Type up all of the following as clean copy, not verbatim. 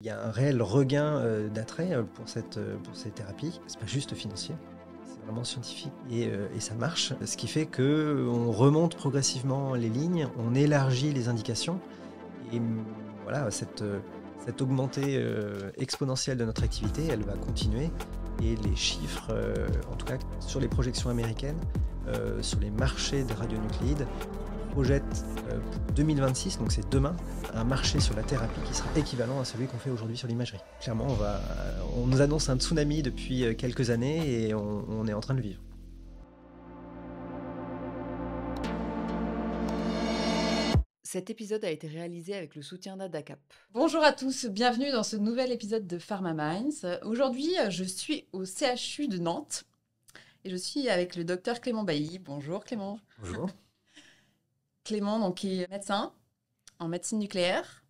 Il y a un réel regain d'attrait pour ces thérapies. C'est pas juste financier, c'est vraiment scientifique et ça marche. Ce qui fait qu'on remonte progressivement les lignes, on élargit les indications et voilà, cette augmentée exponentielle de notre activité, elle va continuer. Et les chiffres, en tout cas sur les projections américaines, sur les marchés de radionucléides, projette pour 2026, donc c'est demain, un marché sur la thérapie qui sera équivalent à celui qu'on fait aujourd'hui sur l'imagerie. Clairement, on nous annonce un tsunami depuis quelques années et on est en train de le vivre. Cet épisode a été réalisé avec le soutien d'Adacap. Bonjour à tous, bienvenue dans ce nouvel épisode de Pharma Minds. Aujourd'hui, je suis au CHU de Nantes et je suis avec le docteur Clément Bailly. Bonjour Clément. Bonjour. Clément, donc, qui est médecin en médecine nucléaire.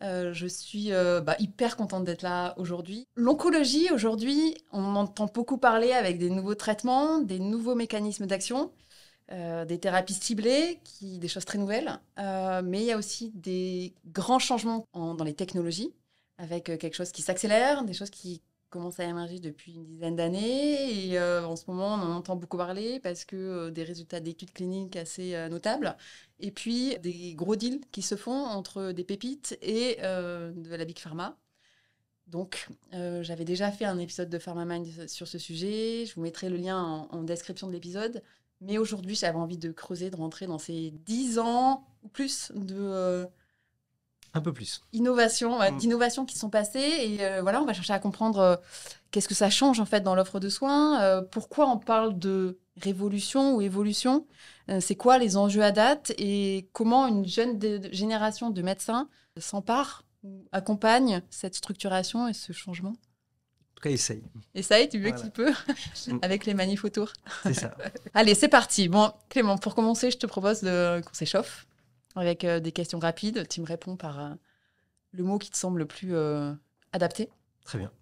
Je suis hyper contente d'être là aujourd'hui. L'oncologie, aujourd'hui, on entend beaucoup parler avec des nouveaux traitements, des nouveaux mécanismes d'action, des thérapies ciblées, des choses très nouvelles. Mais il y a aussi des grands changements dans les technologies, avec quelque chose qui s'accélère, des choses qui commencent à émerger depuis une dizaine d'années. Et en ce moment, on en entend beaucoup parler parce que des résultats d'études cliniques assez notables. Et puis, des gros deals qui se font entre des pépites et de la Big Pharma. Donc, j'avais déjà fait un épisode de Pharma Mind sur ce sujet. Je vous mettrai le lien en description de l'épisode. Mais aujourd'hui, j'avais envie de creuser, de rentrer dans ces 10 ans ou plus de... Un peu plus. D'innovations qui sont passées. Et on va chercher à comprendre qu'est-ce que ça change en fait dans l'offre de soins. Pourquoi on parle de révolution ou évolution. C'est quoi les enjeux à date et comment une jeune génération de médecins s'empare ou accompagne cette structuration et ce changement. En tout cas, essaye. Essaye du mieux qu'il peut, avec les manifs autour. C'est ça. Allez, c'est parti. Bon, Clément, pour commencer, je te propose qu'on s'échauffe avec des questions rapides. Tu me réponds par le mot qui te semble le plus adapté. Très bien.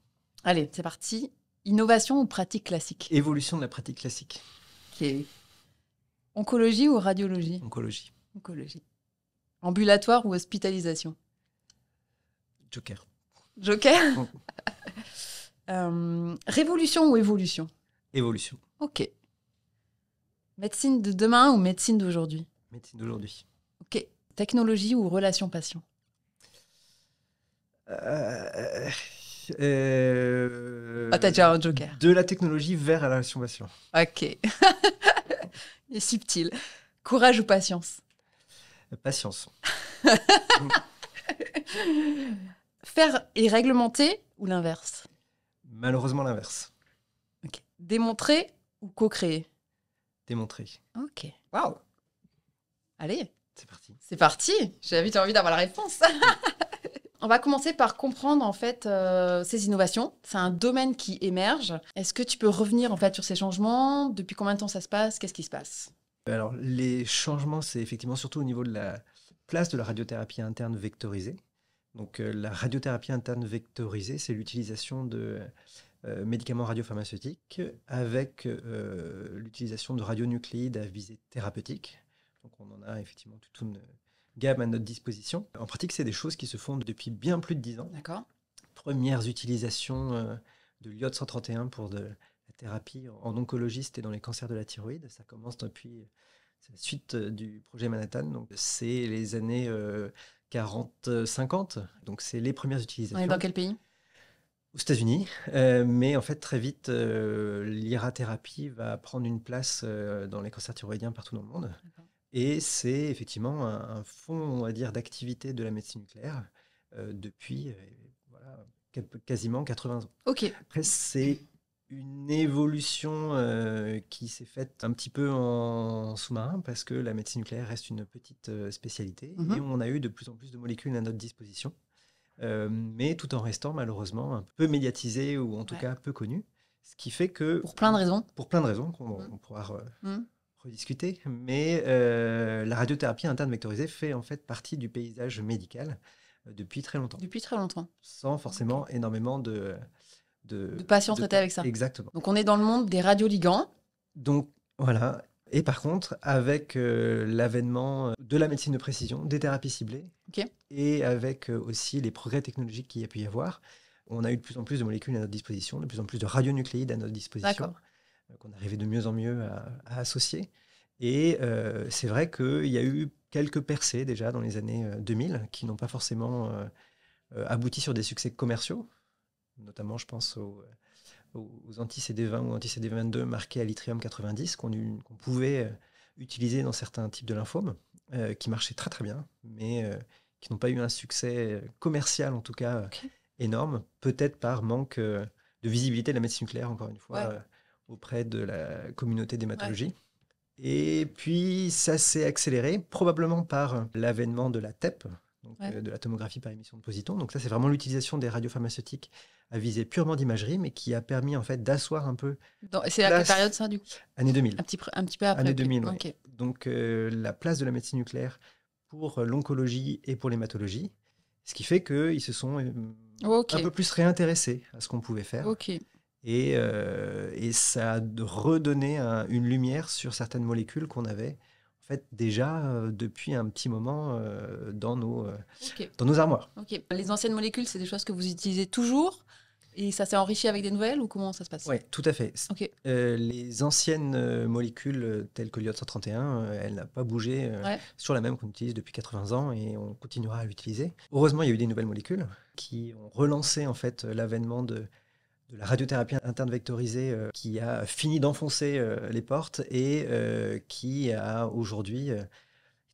Allez, c'est parti. Innovation ou pratique classique? Évolution de la pratique classique. Ok. Oncologie ou radiologie? Oncologie. Oncologie. Ambulatoire ou hospitalisation? Joker. Joker. Révolution ou évolution? Évolution. Ok. Médecine de demain ou médecine d'aujourd'hui? Médecine d'aujourd'hui. Ok. Technologie ou relation patient? T'as déjà un joker. De la technologie vers la relation patient. Ok. Et subtil. Courage ou patience? Patience. Faire et réglementer ou l'inverse? Malheureusement l'inverse. Ok. Démontrer ou co-créer? Démontrer. Ok. Waouh. Allez. C'est parti. C'est parti. J'ai envie d'avoir la réponse. On va commencer par comprendre en fait ces innovations. C'est un domaine qui émerge. Est-ce que tu peux revenir en fait sur ces changements? Depuis combien de temps ça se passe? Qu'est-ce qui se passe? Alors les changements, c'est effectivement surtout au niveau de la place de la radiothérapie interne vectorisée. Donc la radiothérapie interne vectorisée, c'est l'utilisation de médicaments radiopharmaceutiques avec l'utilisation de radionucléides à visée thérapeutique. Donc on en a effectivement toute une gamme à notre disposition. En pratique, c'est des choses qui se font depuis bien plus de 10 ans. D'accord. Premières utilisations de l'iode 131 pour de la thérapie en oncologie, c'était dans les cancers de la thyroïde. Ça commence depuis la suite du projet Manhattan. Donc c'est les années 40-50. Donc c'est les premières utilisations. On est dans quel pays? Aux États-Unis. Mais en fait, très vite, l'irathérapie va prendre une place dans les cancers thyroïdiens partout dans le monde. D'accord. Et c'est effectivement un fond, on va dire, d'activité de la médecine nucléaire depuis quasiment 80 ans. Ok. Après, c'est une évolution qui s'est faite un petit peu en sous-marin parce que la médecine nucléaire reste une petite spécialité et on a eu de plus en plus de molécules à notre disposition, mais tout en restant malheureusement un peu médiatisé ou en tout cas peu connu. Ce qui fait que... Pour plein de raisons. Pour plein de raisons qu'on pourra rediscuter. Mais la radiothérapie interne vectorisée fait en fait partie du paysage médical depuis très longtemps. Depuis très longtemps. Sans forcément énormément de patients traités avec ça. Exactement. Donc on est dans le monde des radioligands. Donc voilà, Et par contre, avec l'avènement de la médecine de précision, des thérapies ciblées, Ok. et avec aussi les progrès technologiques qu'il y a pu y avoir, on a eu de plus en plus de molécules à notre disposition, de plus en plus de radionucléides à notre disposition, D'accord. qu'on arrivait de mieux en mieux à associer. Et c'est vrai qu'il y a eu quelques percées déjà dans les années 2000 qui n'ont pas forcément abouti sur des succès commerciaux, notamment je pense aux anti-CD20 ou anti-CD22 marqués à l'yttrium 90 qu'on pouvait utiliser dans certains types de lymphomes, qui marchaient très très bien, mais qui n'ont pas eu un succès commercial en tout cas Ok. énorme, peut-être par manque de visibilité de la médecine nucléaire, encore une fois, Ouais. auprès de la communauté Ouais. d'hématologie. Et puis ça s'est accéléré, probablement par l'avènement de la TEP, donc, Ouais. de la tomographie par émission de positons. Donc ça, c'est vraiment l'utilisation des radiopharmaceutiques à visée purement d'imagerie, mais qui a permis en fait d'asseoir un peu C'est à quelle période ça, du coup? année 2000. Un petit peu après. Année Ok. 2000, oui. Ok. Donc la place de la médecine nucléaire pour l'oncologie et pour l'hématologie, ce qui fait qu'ils se sont Ok. un peu plus réintéressés à ce qu'on pouvait faire. Ok. Et ça a redonné une lumière sur certaines molécules qu'on avait en fait déjà depuis un petit moment Ok. dans nos armoires. Ok. Les anciennes molécules, c'est des choses que vous utilisez toujours et ça s'est enrichi avec des nouvelles ou comment ça se passe? Oui, tout à fait. Ok. Les anciennes molécules telles que l'iode 131, elle n'a pas bougé. Ouais. C'est toujours la même qu'on utilise depuis 80 ans et on continuera à l'utiliser. Heureusement, il y a eu des nouvelles molécules qui ont relancé en fait l'avènement de la radiothérapie interne vectorisée, qui a fini d'enfoncer les portes et qui a aujourd'hui est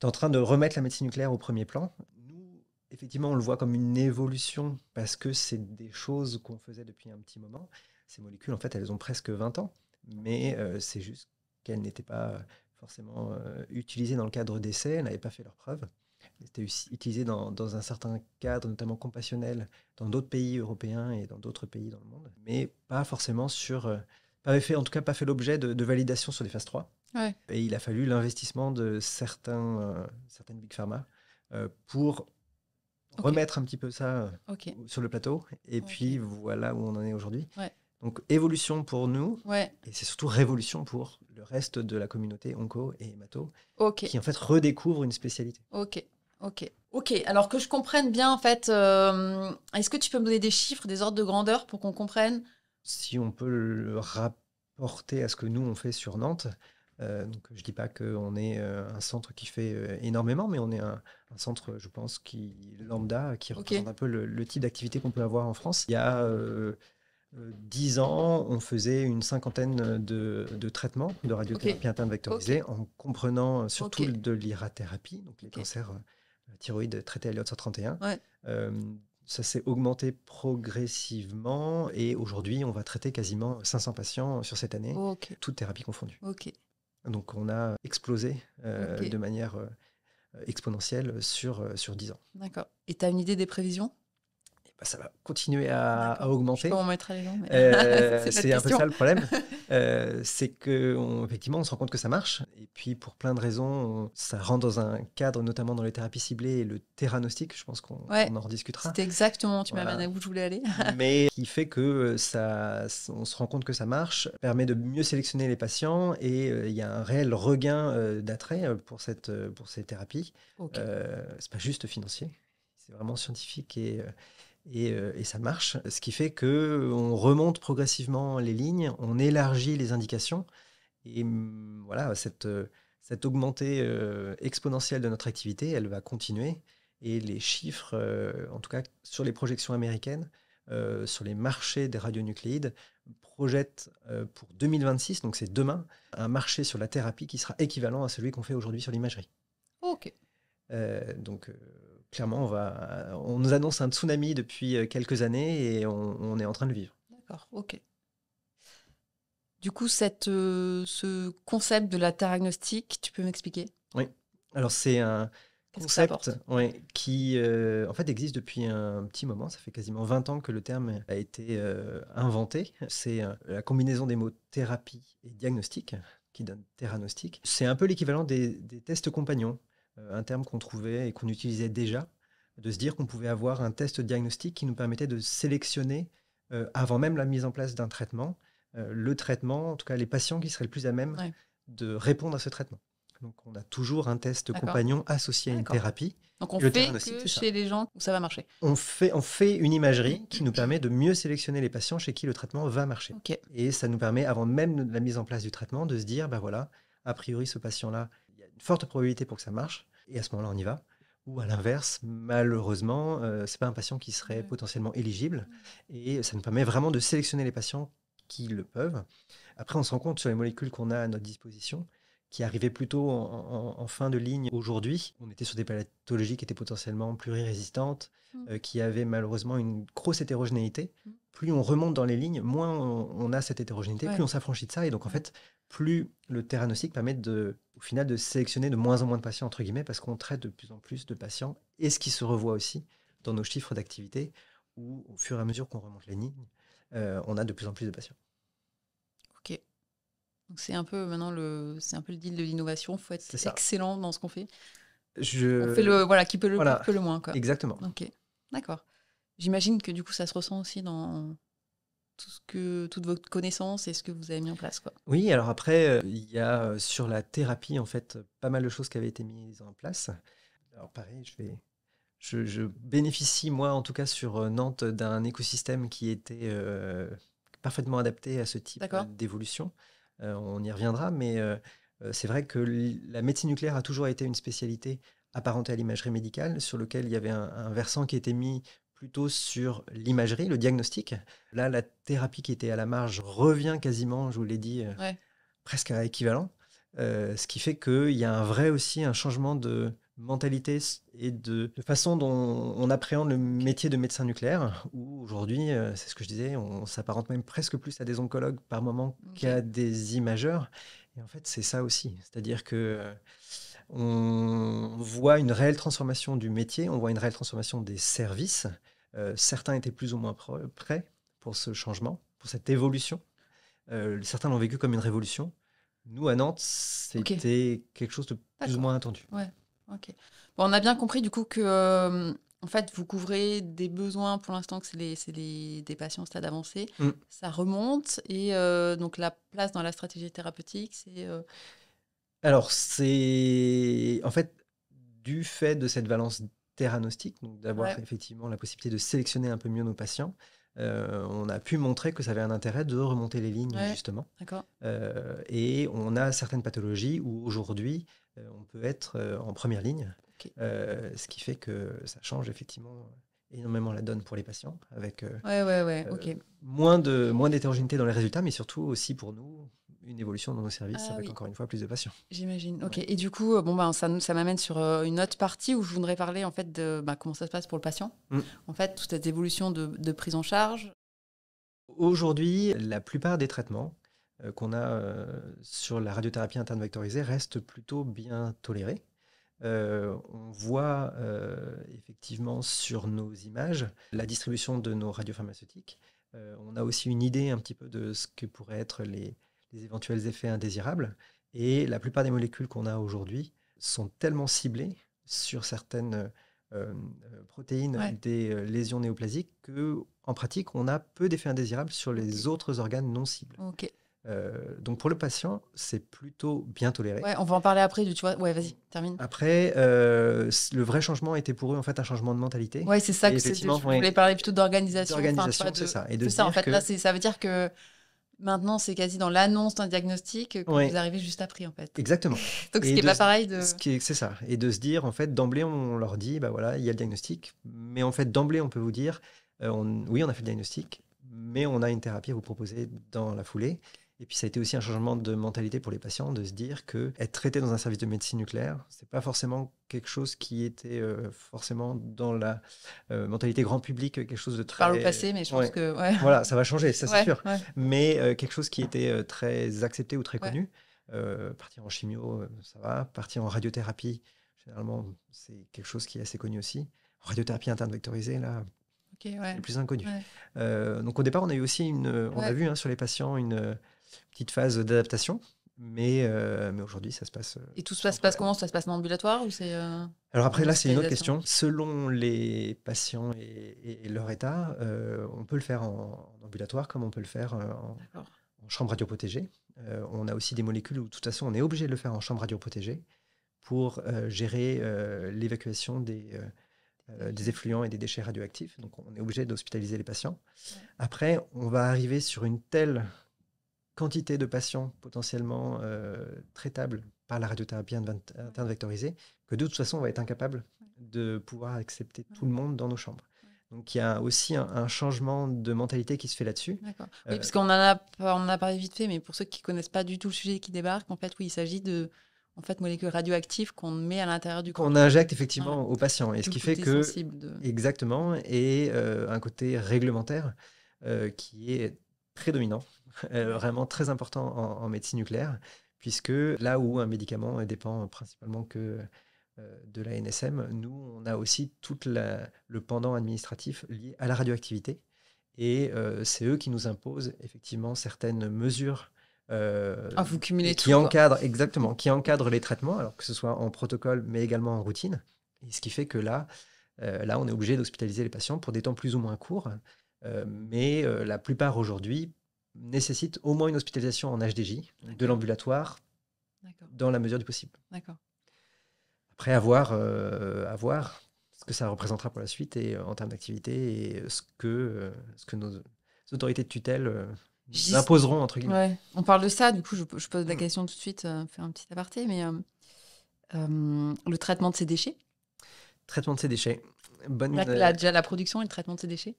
en train de remettre la médecine nucléaire au premier plan. Nous, effectivement, on le voit comme une évolution parce que c'est des choses qu'on faisait depuis un petit moment. Ces molécules, en fait, elles ont presque 20 ans, mais c'est juste qu'elles n'étaient pas forcément utilisées dans le cadre d'essais, elles n'avaient pas fait leurs preuves. Elles étaient utilisées dans un certain cadre, notamment compassionnel, dans d'autres pays européens et dans d'autres pays dans le monde, mais pas forcément pas fait, en tout cas pas fait l'objet de validation sur les phases 3. Ouais. Et il a fallu l'investissement de certaines big pharma pour Ok. remettre un petit peu ça Ok. sur le plateau. Et Ok. puis voilà où on en est aujourd'hui. Ouais. Donc évolution pour nous, Ouais. et c'est surtout révolution pour le reste de la communauté onco et hémato, Ok. qui en fait redécouvre une spécialité. Ok. Ok. Ok. Alors que je comprenne bien, en fait, est-ce que tu peux me donner des chiffres, des ordres de grandeur pour qu'on comprenne? Si on peut le rapporter à ce que nous on fait sur Nantes, donc je dis pas qu'on est un centre qui fait énormément, mais on est un centre, je pense, qui lambda, qui Ok. représente un peu le type d'activité qu'on peut avoir en France. Il y a 10 ans, on faisait une cinquantaine de traitements de radiothérapie interne vectorisée, en comprenant surtout Ok. de l'irathérapie, donc les Ok. cancers thyroïdes traités à l'iode 131. Ouais. Ça s'est augmenté progressivement et aujourd'hui, on va traiter quasiment 500 patients sur cette année, Ok. toutes thérapies confondues. Ok. Donc on a explosé Ok. de manière exponentielle sur 10 ans. D'accord. Et tu as une idée des prévisions? Et bah, ça va continuer à D'accord. Je peux augmenter. m'en mettre les dents, mais c'est notre C'est un peu question. ça le problème. C'est qu'effectivement, on se rend compte que ça marche. Et puis, pour plein de raisons, ça rentre dans un cadre, notamment dans les thérapies ciblées et le theranostic. Je pense qu'on Ouais. on en rediscutera. C'était exactement, tu m'amènes Voilà. à où je voulais aller. Mais qui fait que on se rend compte que ça marche, permet de mieux sélectionner les patients et il y a un réel regain d'attrait pour ces thérapies. Ok. C'est pas juste financier, c'est vraiment scientifique et ça marche. Ce qui fait que on remonte progressivement les lignes, on élargit les indications et voilà, cette augmentée exponentielle de notre activité, elle va continuer. Et les chiffres, en tout cas sur les projections américaines, sur les marchés des radionucléides, projettent pour 2026, donc c'est demain, un marché sur la thérapie qui sera équivalent à celui qu'on fait aujourd'hui sur l'imagerie. Ok. Donc clairement, on nous annonce un tsunami depuis quelques années et on est en train de le vivre. D'accord. Ok. Du coup, ce concept de la diagnostic, tu peux m'expliquer? Oui. Alors c'est un Qu'est-ce que ça concept apporte? qui en fait existe depuis un petit moment. Ça fait quasiment 20 ans que le terme a été inventé. C'est la combinaison des mots thérapie et diagnostic qui donne theranostic. C'est un peu l'équivalent des tests compagnons, un terme qu'on trouvait et qu'on utilisait déjà, de se dire qu'on pouvait avoir un test diagnostic qui nous permettait de sélectionner, avant même la mise en place d'un traitement, le traitement, en tout cas les patients qui seraient le plus à même Ouais. de répondre à ce traitement. Donc, on a toujours un test D'accord. compagnon associé à une D'accord. thérapie. Donc, on Et le fait theranostic, que c'est ça. chez les gens où ça va marcher. On fait une imagerie qui nous permet de mieux sélectionner les patients chez qui le traitement va marcher. Ok. Et ça nous permet, avant même la mise en place du traitement, de se dire, voilà, a priori, ce patient-là, il y a une forte probabilité pour que ça marche, et à ce moment-là, on y va. Ou à l'inverse, malheureusement, ce n'est pas un patient qui serait potentiellement éligible, et ça nous permet vraiment de sélectionner les patients qui le peuvent. Après, on se rend compte sur les molécules qu'on a à notre disposition, qui arrivaient plutôt en fin de ligne aujourd'hui. On était sur des pathologies qui étaient potentiellement plurirésistantes, qui avaient malheureusement une grosse hétérogénéité. Plus on remonte dans les lignes, moins on a cette hétérogénéité, plus on s'affranchit de ça. Et donc, en fait, plus le theranostic permet au final de sélectionner de moins en moins de patients, entre guillemets, parce qu'on traite de plus en plus de patients. Et ce qui se revoit aussi dans nos chiffres d'activité, où au fur et à mesure qu'on remonte les lignes, on a de plus en plus de patients. Ok. Donc c'est un peu maintenant le deal de l'innovation. Il faut être excellent dans ce qu'on fait. On fait qui peut le plus, peut le moins, quoi. Exactement. Ok, d'accord. J'imagine que du coup ça se ressent aussi dans toute votre connaissance et ce que vous avez mis en place, quoi. Oui, alors après, il y a sur la thérapie en fait pas mal de choses qui avaient été mises en place. Alors pareil, je bénéficie moi en tout cas sur Nantes d'un écosystème qui était parfaitement adapté à ce type d'évolution. On y reviendra, mais c'est vrai que la médecine nucléaire a toujours été une spécialité apparentée à l'imagerie médicale, sur lequel il y avait un versant qui était mis plutôt sur l'imagerie, le diagnostic. Là, la thérapie qui était à la marge revient quasiment, je vous l'ai dit, presque à équivalent. Ce qui fait qu'il y a un changement de mentalité et de façon dont on appréhende le métier de médecin nucléaire, où aujourd'hui, c'est ce que je disais, on s'apparente même presque plus à des oncologues par moment qu'à des imageurs. Et en fait, c'est ça aussi. C'est-à-dire que on voit une réelle transformation du métier, on voit une réelle transformation des services. Certains étaient plus ou moins prêts pour ce changement, pour cette évolution. Certains l'ont vécu comme une révolution. Nous, à Nantes, c'était quelque chose de plus ou moins attendu. Ouais. Ok. Bon, on a bien compris du coup que en fait, vous couvrez des besoins pour l'instant que c'est des patients au stade avancé. Ça remonte et donc la place dans la stratégie thérapeutique, c'est... Alors, c'est en fait du fait de cette valence theranostique, donc d'avoir effectivement la possibilité de sélectionner un peu mieux nos patients. On a pu montrer que ça avait un intérêt de remonter les lignes, justement. Et on a certaines pathologies où aujourd'hui, on peut être en première ligne, ce qui fait que ça change effectivement énormément la donne pour les patients, avec moins d'hétérogénéité dans les résultats, mais surtout aussi pour nous, une évolution dans nos services avec encore une fois plus de patients. J'imagine. Ok. Et du coup, ça m'amène sur une autre partie où je voudrais parler en fait de comment ça se passe pour le patient. En fait, toute cette évolution de prise en charge. Aujourd'hui, la plupart des traitements qu'on a sur la radiothérapie interne vectorisée restent plutôt bien tolérés. On voit effectivement sur nos images la distribution de nos radiopharmaceutiques. On a aussi une idée un petit peu de ce que pourraient être les éventuels effets indésirables. Et la plupart des molécules qu'on a aujourd'hui sont tellement ciblées sur certaines protéines des lésions néoplasiques qu'en pratique, on a peu d'effets indésirables sur les autres organes non cibles. Donc pour le patient, c'est plutôt bien toléré. Ouais, on va en parler après. Tu vois, vas-y, termine. Après, le vrai changement était pour eux en fait un changement de mentalité. Ouais, c'est ça que je voulais parler plutôt d'organisation. C'est ça. Et ça, en fait, là, ça veut dire que maintenant, c'est quasi dans l'annonce d'un diagnostic que vous arrivez juste après, en fait. Exactement. Donc, ce qui n'est pas pareil de... C'est ça. Et de se dire, en fait, d'emblée, on leur dit, voilà, il y a le diagnostic. Mais en fait, d'emblée, on peut vous dire, oui, on a fait le diagnostic, mais on a une thérapie à vous proposer dans la foulée. Et puis, ça a été aussi un changement de mentalité pour les patients, de se dire qu'être traité dans un service de médecine nucléaire, c'est pas forcément quelque chose qui était forcément dans la mentalité grand public, quelque chose de très... Par le passé, mais je pense que... Voilà, ça va changer, ça c'est sûr. Mais quelque chose qui était très accepté ou très connu. Partir en chimio, ça va. Partir en radiothérapie, généralement, c'est quelque chose qui est assez connu aussi. En radiothérapie interne vectorisée, là... c'est le plus inconnu. Donc au départ, on a eu aussi on a vu sur les patients une petite phase d'adaptation, mais aujourd'hui, ça se passe... Et tout se passe comment? Ça se passe en ambulatoire ou c'est Alors après, là, c'est une autre question. Selon les patients et leur état, on peut le faire en ambulatoire comme on peut le faire en chambre radioprotégée. On a aussi des molécules où, de toute façon, on est obligé de le faire en chambre radioprotégée pour gérer l'évacuation des effluents et des déchets radioactifs. Donc, on est obligé d'hospitaliser les patients. Ouais. Après, on va arriver sur une telle quantité de patients potentiellement traitables par la radiothérapie interne vectorisée que de toute façon, on va être incapable de pouvoir accepter tout le monde dans nos chambres. Donc, il y a aussi un changement de mentalité qui se fait là-dessus. D'accord. Oui, parce qu'on en a parlé vite fait, mais pour ceux qui ne connaissent pas du tout le sujet qui débarquent, en fait, oui, il s'agit de molécules radioactives qu'on met à l'intérieur du corps. Qu'on injecte effectivement aux patients. Et ce qui fait que... Exactement. Et un côté réglementaire qui est prédominant, vraiment très important en médecine nucléaire, puisque là où un médicament dépend principalement que de la NSM, nous, on a aussi tout le pendant administratif lié à la radioactivité. Et c'est eux qui nous imposent effectivement certaines mesures vous cumulez qui encadrent les traitements, alors que ce soit en protocole, mais également en routine. Et ce qui fait que là, on est obligé d'hospitaliser les patients pour des temps plus ou moins courts. Mais la plupart aujourd'hui nécessitent au moins une hospitalisation en HDJ, de l'ambulatoire, dans la mesure du possible. D'accord. Après, à voir ce que ça représentera pour la suite et en termes d'activité et ce que nos autorités de tutelle nous imposeront, entre guillemets. Ouais. On parle de ça, du coup, je pose la question tout de suite, faire un petit aparté, mais le traitement de ces déchets. Traitement de ces déchets. Déjà la production et le traitement de ces déchets.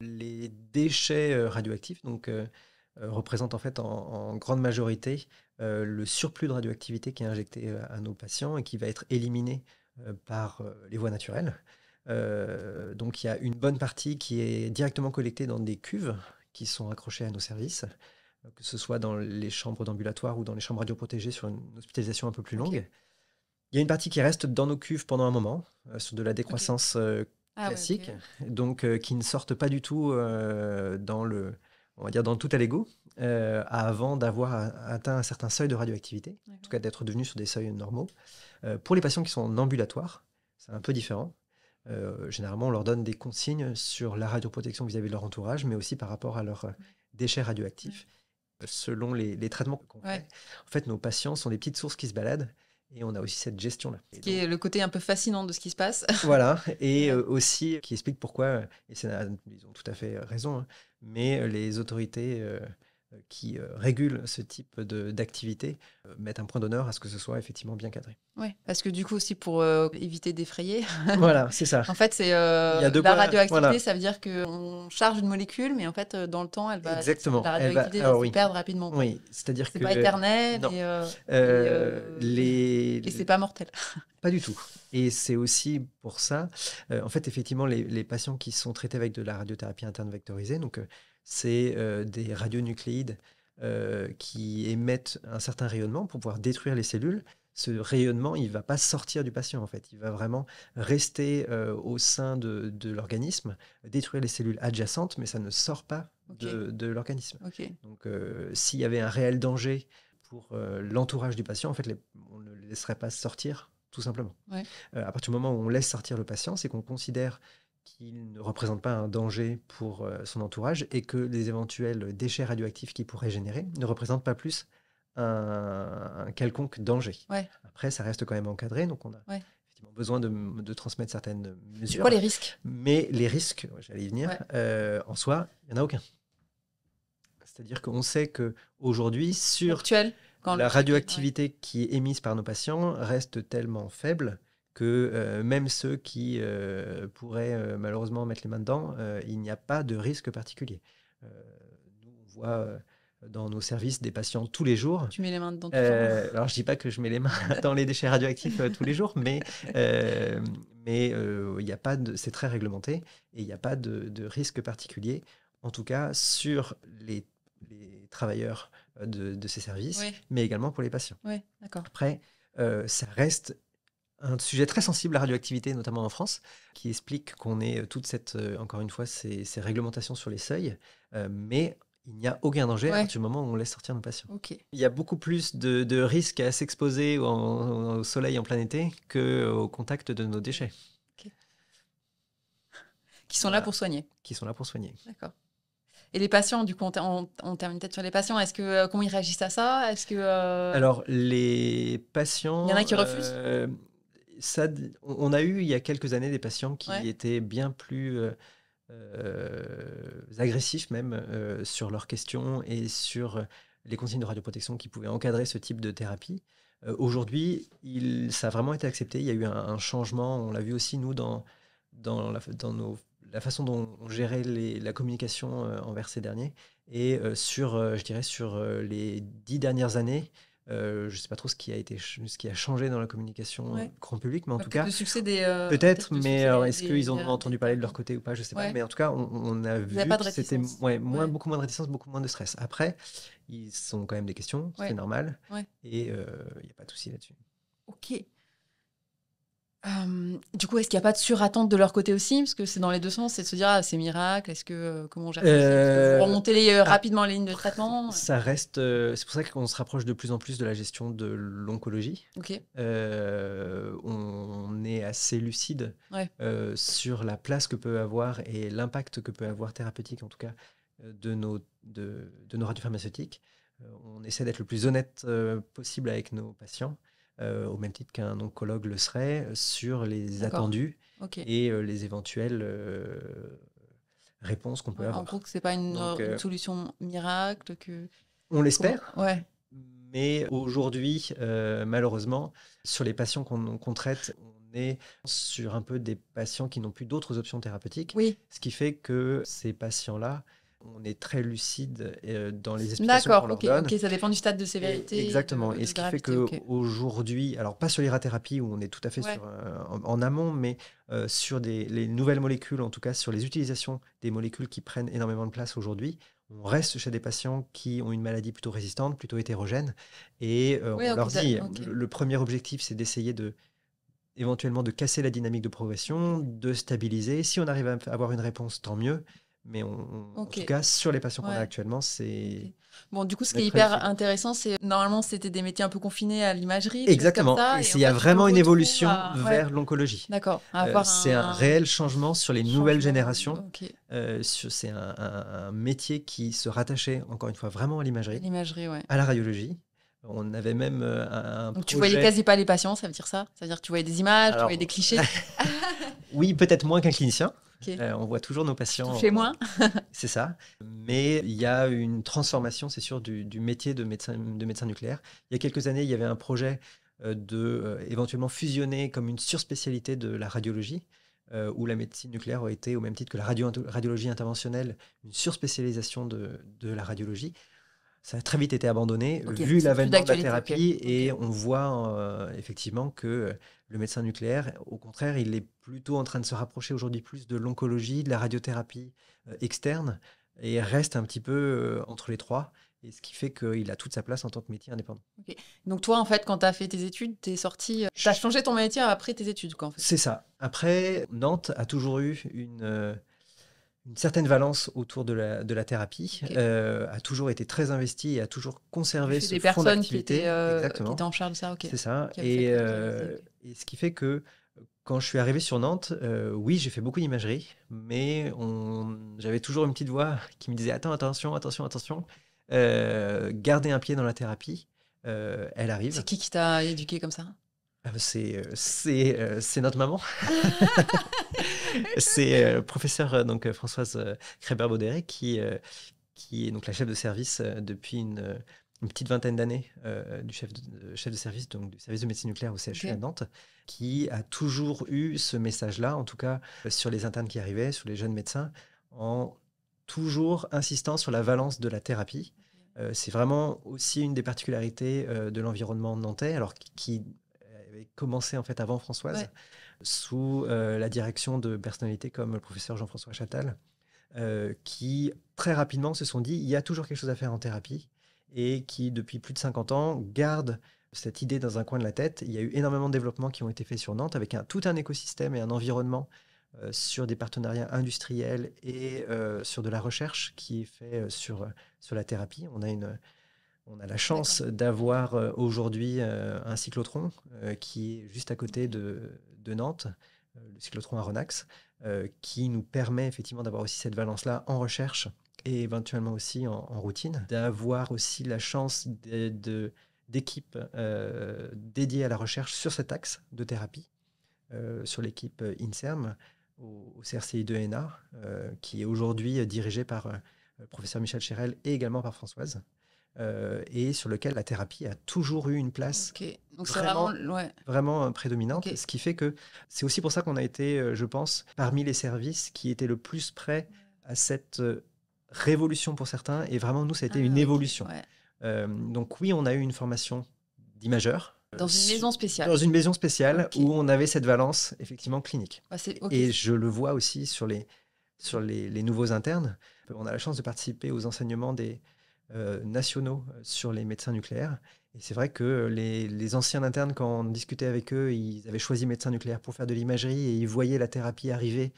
Les déchets radioactifs représentent en fait en grande majorité le surplus de radioactivité qui est injecté à nos patients et qui va être éliminé par les voies naturelles. Donc il y a une bonne partie qui est directement collectée dans des cuves qui sont accrochées à nos services, que ce soit dans les chambres d'ambulatoire ou dans les chambres radioprotégées sur une hospitalisation un peu plus longue. Il y a une partie qui reste dans nos cuves pendant un moment, sur de la décroissance classique, donc qui ne sortent pas du tout dans tout à l'égout, avant d'avoir atteint un certain seuil de radioactivité, en tout cas d'être devenu sur des seuils normaux. Pour les patients qui sont en ambulatoire, c'est un peu différent. Généralement, on leur donne des consignes sur la radioprotection vis-à-vis de leur entourage, mais aussi par rapport à leurs déchets radioactifs. Selon les traitements qu'on fait, en fait, nos patients sont des petites sources qui se baladent. Et on a aussi cette gestion-là. Ce qui est le côté un peu fascinant de ce qui se passe. Voilà, et aussi qui explique pourquoi, et ils ont tout à fait raison, mais les autorités qui régulent ce type d'activité mettent un point d'honneur à ce que ce soit effectivement bien cadré. Oui, parce que du coup aussi pour éviter d'effrayer. Voilà, c'est ça. En fait, c'est la radioactivité, ça veut dire qu'on charge une molécule, mais en fait, dans le temps, la radioactivité va se perdre rapidement. Oui, c'est-à-dire que... C'est pas éternel et c'est pas mortel. Pas du tout. Et c'est aussi pour ça, en fait, effectivement, les patients qui sont traités avec de la radiothérapie interne vectorisée, donc c'est des radionucléides qui émettent un certain rayonnement pour pouvoir détruire les cellules. Ce rayonnement, il ne va pas sortir du patient, en fait. Il va vraiment rester au sein de l'organisme, détruire les cellules adjacentes, mais ça ne sort pas de l'organisme. Donc, s'il y avait un réel danger pour l'entourage du patient, en fait, on ne le laisserait pas sortir, tout simplement. À partir du moment où on laisse sortir le patient, c'est qu'on considère qu'il ne représente pas un danger pour son entourage et que les éventuels déchets radioactifs qu'il pourrait générer ne représentent pas plus un quelconque danger. Après, ça reste quand même encadré, donc on a effectivement besoin de transmettre certaines mesures. C'est quoi les risques ? Mais les risques, j'allais y venir, en soi, il n'y en a aucun. C'est-à-dire qu'on sait qu'aujourd'hui, sur la radioactivité qui est émise par nos patients reste tellement faible que même ceux qui pourraient malheureusement mettre les mains dedans, il n'y a pas de risque particulier. Nous, on voit dans nos services des patients tous les jours. Tu mets les mains dedans tout le temps. Alors, je ne dis pas que je mets les mains dans les déchets radioactifs tous les jours, mais y a pas c'est très réglementé et il n'y a pas de risque particulier, en tout cas sur les travailleurs de ces services, mais également pour les patients. Après, ça reste un sujet très sensible, la radioactivité, notamment en France, qui explique qu'on ait toute cette, encore une fois, ces réglementations sur les seuils, mais il n'y a aucun danger à partir du moment où on laisse sortir nos patients. Il y a beaucoup plus de risques à s'exposer au soleil en plein été qu'au contact de nos déchets. Qui sont là pour soigner. Qui sont là pour soigner. D'accord. Et les patients, du coup, on termine peut-être sur les patients. Comment ils réagissent à ça? Alors, les patients... Il y en a qui refusent? On a eu, il y a quelques années, des patients qui Ouais. étaient bien plus agressifs même sur leurs questions et sur les consignes de radioprotection qui pouvaient encadrer ce type de thérapie. Aujourd'hui, ça a vraiment été accepté. Il y a eu un changement. On l'a vu aussi, nous, la façon dont on gérait la communication envers ces derniers. Et je dirais, sur les 10 dernières années, je ne sais pas trop ce qui a changé dans la communication grand public, mais en tout Peut-être cas, le succès peut-être, mais alors, est-ce des qu'ils en ont entendu parler de leur côté ou pas, je ne sais pas. Ouais. Mais en tout cas, on a Vous n'avez vu pas que de c'était réticence. beaucoup moins de réticence, beaucoup moins de stress. Après, ils sont quand même des questions, c'est normal, et il n'y a pas de souci là-dessus. Ok. Du coup, est-ce qu'il n'y a pas de surattente de leur côté aussi? Parce que c'est dans les deux sens, c'est de se dire, c'est miracle, comment on gère ça? Est-ce que vous remontez rapidement les lignes de traitement? Ça reste, c'est pour ça qu'on se rapproche de plus en plus de la gestion de l'oncologie. Ok. On est assez lucide sur la place que peut avoir et l'impact que peut avoir thérapeutique, en tout cas, de nos radiopharmaceutiques. On essaie d'être le plus honnête possible avec nos patients. Au même titre qu'un oncologue le serait, sur les attendus et les éventuelles réponses qu'on peut avoir. En gros, que ce n'est pas une solution miracle. On l'espère, ouais. Mais aujourd'hui, malheureusement, sur les patients qu'on traite, on est sur un peu des patients qui n'ont plus d'autres options thérapeutiques, ce qui fait que ces patients-là, on est très lucide dans les explications qu'on leur donne. Ok, ça dépend du stade de sévérité. Exactement. Et ce qui fait qu'aujourd'hui, alors pas sur l'irathérapie où on est tout à fait en amont, mais sur les nouvelles molécules, en tout cas sur les utilisations des molécules qui prennent énormément de place aujourd'hui, on reste chez des patients qui ont une maladie plutôt résistante, plutôt hétérogène. Et on leur dit, le premier objectif, c'est d'essayer éventuellement de casser la dynamique de progression, de stabiliser. Si on arrive à avoir une réponse, tant mieux. Mais en tout cas, sur les patients qu'on a actuellement, c'est... Bon, du coup, ce qui est hyper intéressant, c'est normalement, c'était des métiers un peu confinés à l'imagerie. Exactement. Comme ça, et il y a vraiment une évolution vers l'oncologie. D'accord. C'est un réel changement sur les nouvelles générations. C'est un métier qui se rattachait, encore une fois, vraiment à l'imagerie. À la radiologie. On avait même un Donc, projet... tu voyais quasi pas les patients, ça veut dire ça? Ça veut dire que tu voyais des images, tu voyais des clichés? Oui, peut-être moins qu'un clinicien. On voit toujours nos patients. Toucher moins. C'est ça. Mais il y a une transformation, c'est sûr, du métier de médecin nucléaire. Il y a quelques années, il y avait un projet éventuellement fusionner comme une surspécialité de la radiologie, où la médecine nucléaire aurait été, au même titre que la radiologie interventionnelle, une surspécialisation de la radiologie. Ça a très vite été abandonné, vu l'avènement de la thérapie, et on voit effectivement que le médecin nucléaire, au contraire, il est plutôt en train de se rapprocher aujourd'hui plus de l'oncologie, de la radiothérapie externe, et reste un petit peu entre les trois, et ce qui fait qu'il a toute sa place en tant que métier indépendant. Donc toi, en fait, quand tu as fait tes études, tu es sorti... Tu as changé ton métier après tes études, quoi, en fait. C'est ça. Après, Nantes a toujours eu une certaine valence autour de la thérapie, a toujours été très investi et a toujours conservé ce fond d'activité. Qui étaient en charge de ça, C'est ça. Et ce qui fait que quand je suis arrivé sur Nantes, oui, j'ai fait beaucoup d'imagerie, mais j'avais toujours une petite voix qui me disait « Attention, gardez un pied dans la thérapie, elle arrive. » C'est qui t'a éduqué comme ça? C'est notre maman. C'est professeur Françoise Kréber-Baudéré qui est donc la chef de service depuis une petite vingtaine d'années du chef de service, donc du service de médecine nucléaire au CHU à Nantes, qui a toujours eu ce message-là, en tout cas sur les internes qui arrivaient, sur les jeunes médecins, en toujours insistant sur la valence de la thérapie. C'est vraiment aussi une des particularités de l'environnement nantais, alors qui avait commencé en fait avant Françoise, sous la direction de personnalités comme le professeur Jean-François Chattal, qui très rapidement se sont dit il y a toujours quelque chose à faire en thérapie, et qui depuis plus de 50 ans gardent cette idée dans un coin de la tête. Il y a eu énormément de développements qui ont été faits sur Nantes, avec tout un écosystème et un environnement sur des partenariats industriels et sur de la recherche qui est fait sur la thérapie. On a la chance d'avoir aujourd'hui un cyclotron qui est juste à côté de Nantes, le cyclotron Aronax, qui nous permet effectivement d'avoir aussi cette valence-là en recherche et éventuellement aussi en routine, d'avoir aussi la chance d'équipes dédiées à la recherche sur cet axe de thérapie, sur l'équipe INSERM au CRCI de Hénin, qui est aujourd'hui dirigée par le professeur Michel Chérel et également par Françoise, et sur lequel la thérapie a toujours eu une place Donc vraiment, c'est vraiment, ouais. vraiment prédominante, Ok. ce qui fait que c'est aussi pour ça qu'on a été, je pense, parmi les services qui étaient le plus prêts à cette révolution pour certains, et vraiment, nous, ça a été une ok, évolution. ouais. Donc oui, on a eu une formation d'imageur. Dans une maison spéciale. Dans une maison spéciale Ok. où on avait cette valence, effectivement, clinique. Ok. Et je le vois aussi sur les nouveaux internes. On a la chance de participer aux enseignements des nationaux sur les médecins nucléaires. Et c'est vrai que les anciens internes, quand on discutait avec eux, ils avaient choisi médecin nucléaire pour faire de l'imagerie et ils voyaient la thérapie arriver,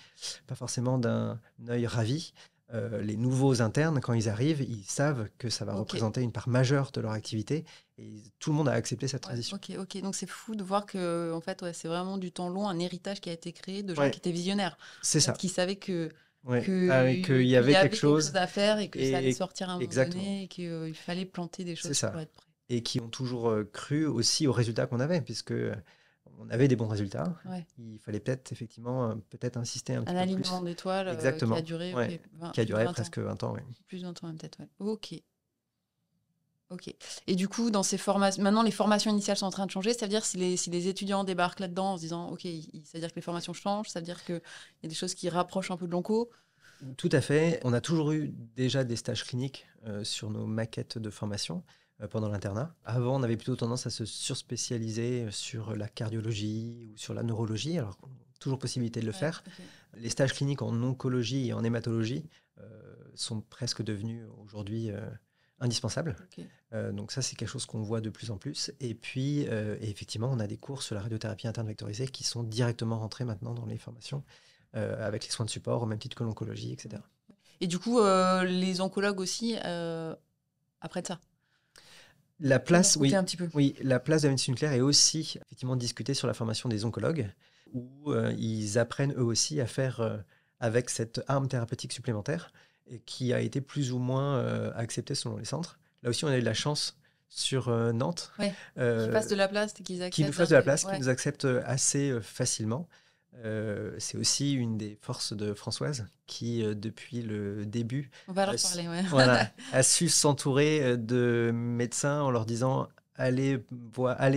pas forcément d'un œil ravi. Les nouveaux internes, quand ils arrivent, ils savent que ça va représenter une part majeure de leur activité et tout le monde a accepté cette transition. Ok. Donc c'est fou de voir que en fait, c'est vraiment du temps long, un héritage qui a été créé de gens qui étaient visionnaires. C'est ça. Qui savaient qu'il y avait quelque chose à faire et que ça allait sortir à un moment donné et qu'il fallait planter des choses pour être prêt. Et qui ont toujours cru aussi aux résultats qu'on avait, puisque on avait des bons résultats. Il fallait peut-être insister un petit peu plus. Un alignement d'étoiles qui a duré, qui a duré presque 20 ans. Plus de 20 ans peut-être, Ok. Et du coup, dans ces formations, maintenant les formations initiales sont en train de changer. Ça veut dire si les étudiants débarquent là-dedans en se disant, ok, ça veut dire que les formations changent, ça veut dire qu'il y a des choses qui rapprochent un peu de l'onco. Tout à fait. On a toujours eu déjà des stages cliniques sur nos maquettes de formation pendant l'internat. Avant, on avait plutôt tendance à se surspécialiser sur la cardiologie ou sur la neurologie. Alors, toujours possibilité de le faire. Les stages cliniques en oncologie et en hématologie sont presque devenus aujourd'hui indispensables. Donc ça, c'est quelque chose qu'on voit de plus en plus. Et puis, effectivement, on a des cours sur la radiothérapie interne vectorisée qui sont directement rentrés maintenant dans les formations, avec les soins de support au même titre que l'oncologie, etc. Et du coup, les oncologues aussi, après de ça la place, un petit peu. Oui, la place de la médecine nucléaire est aussi effectivement discutée sur la formation des oncologues, où ils apprennent eux aussi à faire avec cette arme thérapeutique supplémentaire, et qui a été plus ou moins acceptée selon les centres. Là aussi, on a eu de la chance sur Nantes. Qu'ils fassent de la place, qu'ils acceptent. Qui nous fassent de la place, qui nous acceptent assez facilement. C'est aussi une des forces de Françoise qui, depuis le début, on va leur parler, a su s'entourer de médecins en leur disant allez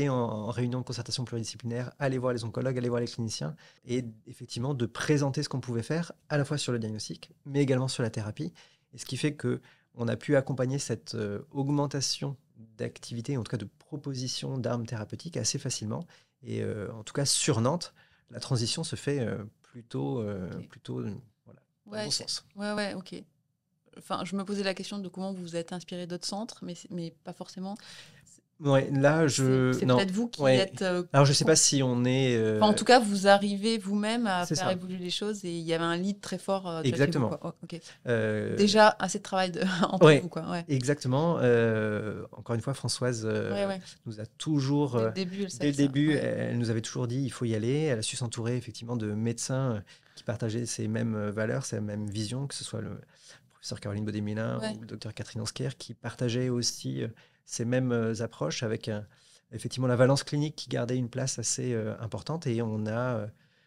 en réunion de concertation pluridisciplinaire, allez voir les oncologues, allez voir les cliniciens, et effectivement de présenter ce qu'on pouvait faire à la fois sur le diagnostic, mais également sur la thérapie. Et ce qui fait qu'on a pu accompagner cette augmentation d'activité, en tout cas de propositions d'armes thérapeutiques assez facilement. Et en tout cas sur Nantes, la transition se fait plutôt dans le bon sens. Ok. Enfin, je me posais la question de comment vous vous êtes inspiré d'autres centres, mais pas forcément. Ouais, là, c'est peut-être vous qui êtes... Alors, je ne sais pas si on est... en tout cas, vous arrivez vous-même à faire évoluer les choses et il y avait un lead très fort. Exactement. Déjà, assez de travail entre vous. Exactement. Encore une fois, Françoise nous a toujours... Dès le début, elle nous avait toujours dit il faut y aller. Elle a su s'entourer effectivement de médecins qui partageaient ces mêmes valeurs, ces mêmes visions, que ce soit le professeur Caroline Baudemillin ou le docteur Catherine Ansker, qui partageaient aussi... ces mêmes approches avec effectivement la valence clinique qui gardait une place assez importante, et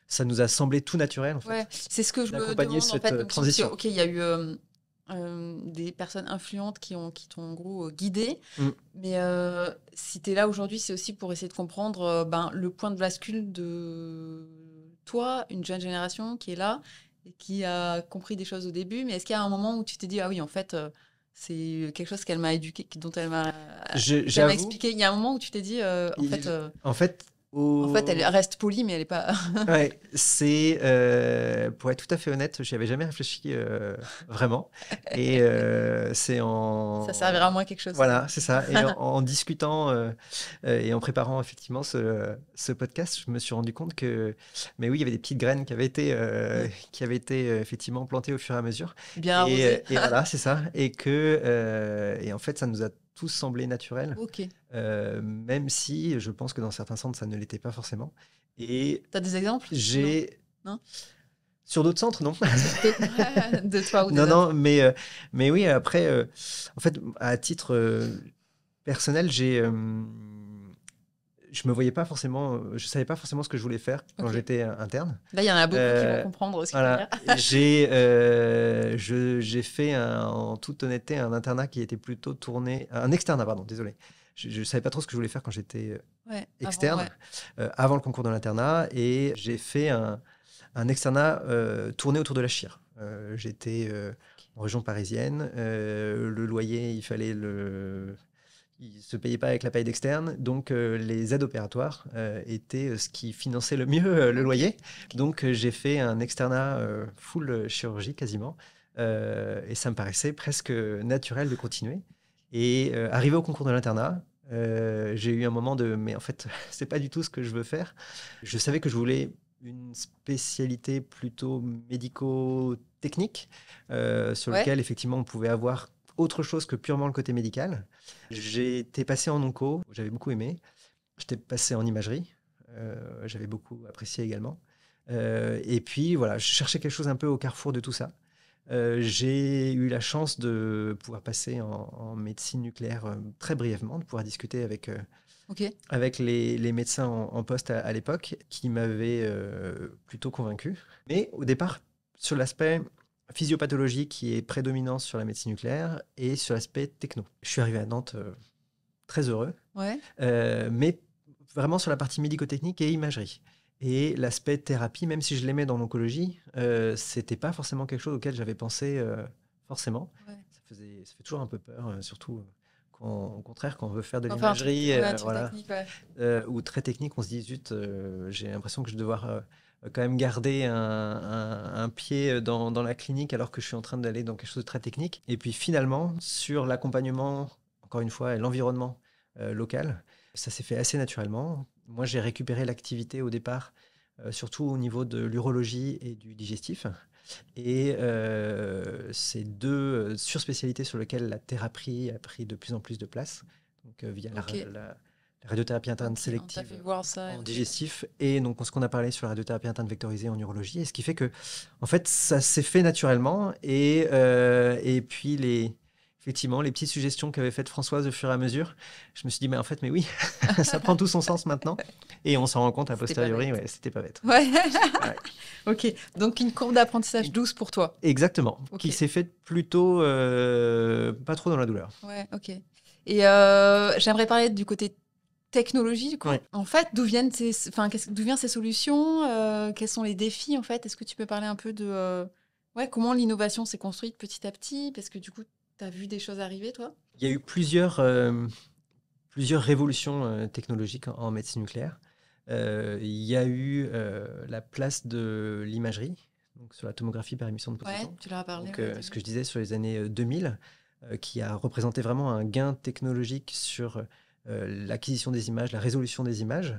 ça nous a semblé tout naturel en fait. C'est ce que je me demande cette transition. Il y a eu des personnes influentes qui t'ont en gros guidé, mais si tu es là aujourd'hui, c'est aussi pour essayer de comprendre le point de bascule de toi, une jeune génération qui est là et qui a compris des choses au début, mais est-ce qu'il y a un moment où tu t'es dit ah oui en fait c'est quelque chose qu'elle m'a éduqué, dont elle m'a expliqué. Il y a un moment où tu t'es dit, en fait, elle reste polie, mais elle n'est pas... c'est... pour être tout à fait honnête, je n'y avais jamais réfléchi vraiment. Et c'est en... Ça servira à moins quelque chose. Voilà, c'est ça. Et en discutant et en préparant effectivement ce podcast, je me suis rendu compte que... Mais oui, il y avait des petites graines qui avaient été effectivement plantées au fur et à mesure. Bien arrosées. Et voilà, c'est ça. Et en fait, ça nous a tous semblé naturel. Même si je pense que dans certains centres, ça ne l'était pas forcément. Et t'as des exemples? J'ai... Non. Sur d'autres centres, non? De toi ou des Non, autres. non, mais oui, après, en fait, à titre personnel, je me voyais pas forcément, je savais pas forcément ce que je voulais faire quand Ok. j'étais interne. Là, il y en a beaucoup qui vont Euh, comprendre ce que tu veux voilà, dire. j'ai fait en toute honnêteté un internat qui était plutôt tourné, un externat, pardon, désolé. Je savais pas trop ce que je voulais faire quand j'étais Ouais, avant, externe, ouais. avant le concours de l'internat, et j'ai fait un externat tourné autour de la chire. J'étais en région parisienne, le loyer, il se payait pas avec la paye d'externe, donc les aides opératoires étaient ce qui finançait le mieux le Ok, loyer. ok. Donc j'ai fait un externat full chirurgie quasiment, et ça me paraissait presque naturel de continuer. Et arrivé au concours de l'internat, j'ai eu un moment de mais en fait c'est pas du tout ce que je veux faire. Je savais que je voulais une spécialité plutôt médico-technique, sur Ouais, lequel effectivement on pouvait avoir autre chose que purement le côté médical. J'ai été passé en onco, j'avais beaucoup aimé. J'étais passé en imagerie, j'avais beaucoup apprécié également. Et puis voilà, je cherchais quelque chose un peu au carrefour de tout ça. J'ai eu la chance de pouvoir passer en médecine nucléaire très brièvement, de pouvoir discuter ok. avec les médecins en poste à l'époque, qui m'avaient plutôt convaincu. Mais au départ, sur l'aspect physiopathologie qui est prédominant sur la médecine nucléaire et sur l'aspect techno. Je suis arrivé à Nantes très heureux, Ouais. mais vraiment sur la partie médico-technique et imagerie. Et l'aspect thérapie, même si je l'aimais dans l'oncologie, c'était pas forcément quelque chose auquel j'avais pensé forcément. Ouais. Ça fait toujours un peu peur, surtout quand, au contraire, quand on veut faire de Enfin, l'imagerie, ouais, un truc voilà, technique, ouais. ou très technique, on se dit zut, j'ai l'impression que je vais devoir quand même garder un pied dans la clinique alors que je suis en train d'aller dans quelque chose de très technique. Et puis finalement, sur l'accompagnement, encore une fois, et l'environnement local, ça s'est fait assez naturellement. Moi, j'ai récupéré l'activité au départ, surtout au niveau de l'urologie et du digestif. Et c'est deux surspécialités sur lesquelles la thérapie a pris de plus en plus de place, donc via Ok, la radiothérapie interne ok. On t'a sélective fait voir ça, en ok. digestif et donc ce qu'on a parlé sur la radiothérapie interne vectorisée en urologie. Et ce qui fait que, en fait, ça s'est fait naturellement. Et puis, effectivement, les petites suggestions qu'avait faites Françoise au fur et à mesure, je me suis dit, mais en fait, mais oui, ça prend tout son sens maintenant. Et on s'en rend compte a C'était pas posteriori, bête. ouais, c'était pas bête. Ouais. Ouais. Ok. Donc, une courbe d'apprentissage douce pour toi. Exactement, Ok. qui s'est faite plutôt pas trop dans la douleur. Ouais, ok. Et j'aimerais parler du côté technologie, du coup. Ouais. En fait, d'où viennent ces solutions? Quels sont les défis, en fait? Est-ce que tu peux parler un peu de ouais, comment l'innovation s'est construite petit à petit? Parce que du coup, tu as vu des choses arriver, toi? Il y a eu plusieurs révolutions technologiques en médecine nucléaire. Il y a eu la place de l'imagerie, donc sur la tomographie par émission de Ouais, positons. tu leur as parlé, Donc, ouais, au ce début. que je disais sur les années 2000, qui a représenté vraiment un gain technologique sur l'acquisition des images, la résolution des images,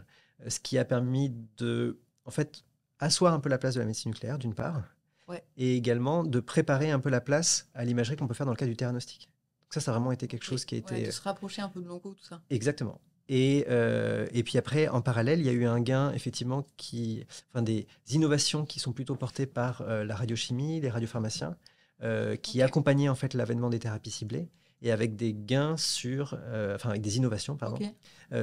ce qui a permis de, en fait, asseoir un peu la place de la médecine nucléaire, d'une part, Ouais. et également de préparer un peu la place à l'imagerie qu'on peut faire dans le cas du theranostic. Donc ça a vraiment été quelque Ok. chose qui a Ouais, été de se rapprocher un peu de l'onco, tout ça. exactement. Et puis après, en parallèle, il y a eu un gain, effectivement, enfin, des innovations qui sont plutôt portées par la radiochimie, les radiopharmaciens, qui Ok. accompagnaient en fait l'avènement des thérapies ciblées, et avec des gains enfin avec des innovations, Ok. pardon,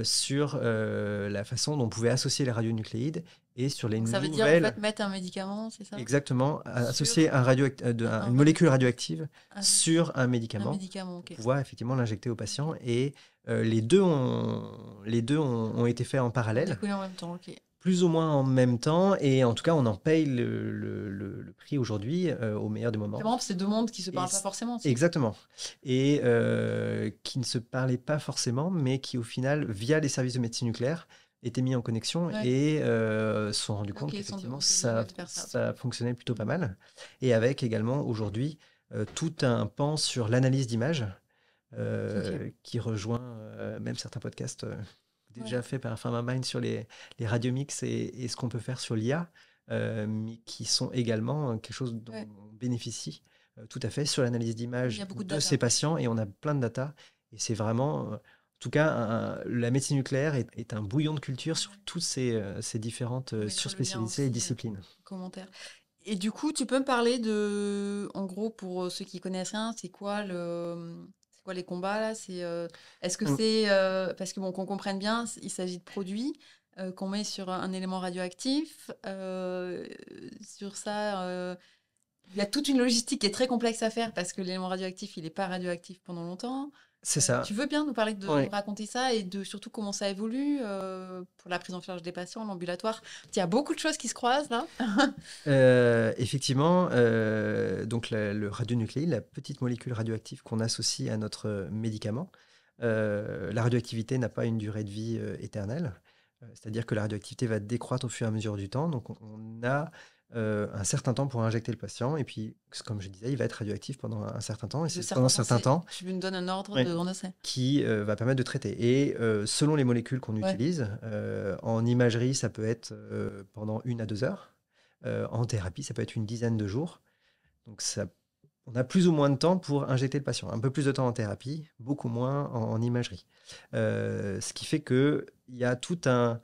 sur la façon dont on pouvait associer les radionucléides et sur les Donc, ça veut dire, en fait, nouvelles, mettre un médicament, c'est ça? exactement, associer Sur une molécule radioactive un, sur un un médicament médicament, pour ok. pouvoir effectivement l'injecter au patient. Ok. Et les deux ont été faits en On parallèle, découle en même temps, ok. plus ou moins en même temps, et en tout cas, on en paye le prix aujourd'hui au meilleur des C'est moments. marrant, parce que c'est deux mondes qui se Et parlent pas forcément aussi. exactement. Et qui ne se parlaient pas forcément, mais qui au final, via les services de médecine nucléaire, étaient mis en connexion Ouais. et se sont rendus Ok, compte qu'effectivement, on s'est dit, ouais, de faire ça. ça fonctionnait plutôt pas mal. Et avec également aujourd'hui tout un pan sur l'analyse d'images Ok. qui rejoint même certains podcasts Ouais. déjà faits par PharmaMind sur les radiomix et ce qu'on peut faire sur l'IA, mais qui sont également quelque chose dont Ouais. on bénéficie tout à fait sur l'analyse Il y d'images a beaucoup de de data. ces patients, et on a plein de data. Et c'est vraiment, en tout cas, la médecine nucléaire est un bouillon de culture sur toutes ces différentes On mettra le lien surspécialités et aussi, disciplines. commentaire. Et du coup, tu peux me parler en gros, pour ceux qui connaissent rien, c'est quoi les combats là? Est-ce que c'est, parce que bon, qu'on comprenne bien, il s'agit de produits qu'on met sur un élément radioactif. Sur ça, il y a toute une logistique qui est très complexe à faire parce que l'élément radioactif, il n'est pas radioactif pendant longtemps. C'est ça. Tu veux bien nous parler Ouais. nous raconter ça et de surtout comment ça évolue pour la prise en charge des patients, l'ambulatoire. Il y a beaucoup de choses qui se croisent là. Effectivement, donc le radionucléide, la petite molécule radioactive qu'on associe à notre médicament, la radioactivité n'a pas une durée de vie éternelle. C'est-à-dire que la radioactivité va décroître au fur et à mesure du temps. Donc on a un certain temps pour injecter le patient. Et puis, comme je disais, il va être radioactif pendant un certain temps. Et c'est pendant un certain temps Tu me donnes un ordre Ouais. de grandeur. qui va permettre de traiter. Et selon les molécules qu'on Ouais. utilise, en imagerie, ça peut être pendant 1 à 2 heures. En thérapie, ça peut être une dizaine de jours. Donc, on a plus ou moins de temps pour injecter le patient. Un peu plus de temps en thérapie, beaucoup moins en imagerie. Ce qui fait qu'il y a tout un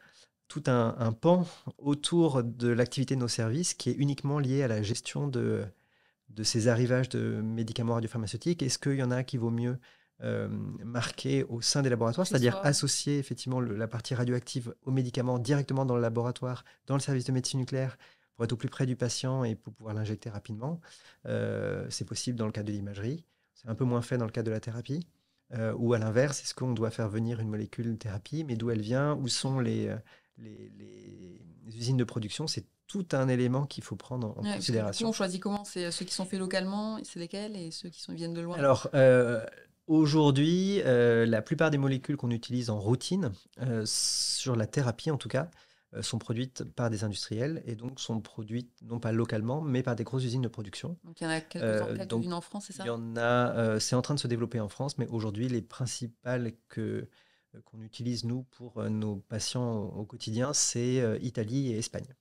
pan autour de l'activité de nos services qui est uniquement lié à la gestion de ces arrivages de médicaments radiopharmaceutiques. Est-ce qu'il y en a qui vaut mieux marquer au sein des laboratoires, c'est-à-dire associer effectivement la partie radioactive aux médicaments directement dans le laboratoire, dans le service de médecine nucléaire, pour être au plus près du patient et pour pouvoir l'injecter rapidement. C'est possible dans le cadre de l'imagerie. C'est un peu moins fait dans le cadre de la thérapie. Ou à l'inverse, est-ce qu'on doit faire venir une molécule de thérapie, mais d'où elle vient, où sont les usines de production? C'est tout un élément qu'il faut prendre en considération. Du coup, on choisit comment? C'est ceux qui sont faits localement, c'est lesquels? Et ceux qui viennent de loin? Alors, aujourd'hui, la plupart des molécules qu'on utilise en routine, sur la thérapie en tout cas, sont produites par des industriels et donc sont produites non pas localement, mais par des grosses usines de production. Donc il y en a quelques-unes en France, c'est ça? Il y en a, c'est en train de se développer en France, mais aujourd'hui, les principales qu'on utilise, nous, pour nos patients au quotidien, c'est Italie et Espagne.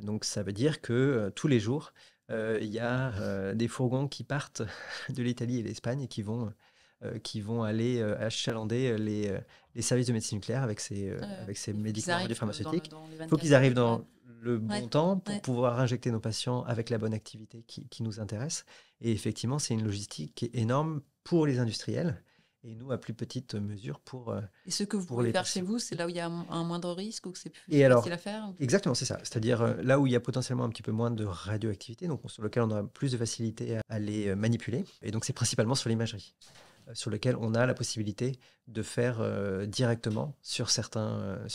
Donc ça veut dire que tous les jours, il y a des fourgons qui partent de l'Italie et l'Espagne et qui vont aller achalander les services de médecine nucléaire avec ces médicaments radiopharmaceutiques. Il faut qu'ils arrivent dans le bon temps pour pouvoir injecter nos patients avec la bonne activité qui nous intéresse. Et effectivement, c'est une logistique qui est énorme pour les industriels. Et nous, à plus petite mesure, pour Et ce que vous pouvez faire chez vous, c'est là où il y a un moindre risque ou que c'est plus facile à faire? Exactement, c'est ça. C'est-à-dire là où il y a potentiellement un petit peu moins de radioactivité, donc sur lequel on a plus de facilité à les manipuler. Et donc, c'est principalement sur l'imagerie, sur lequel on a la possibilité de faire directement sur certaines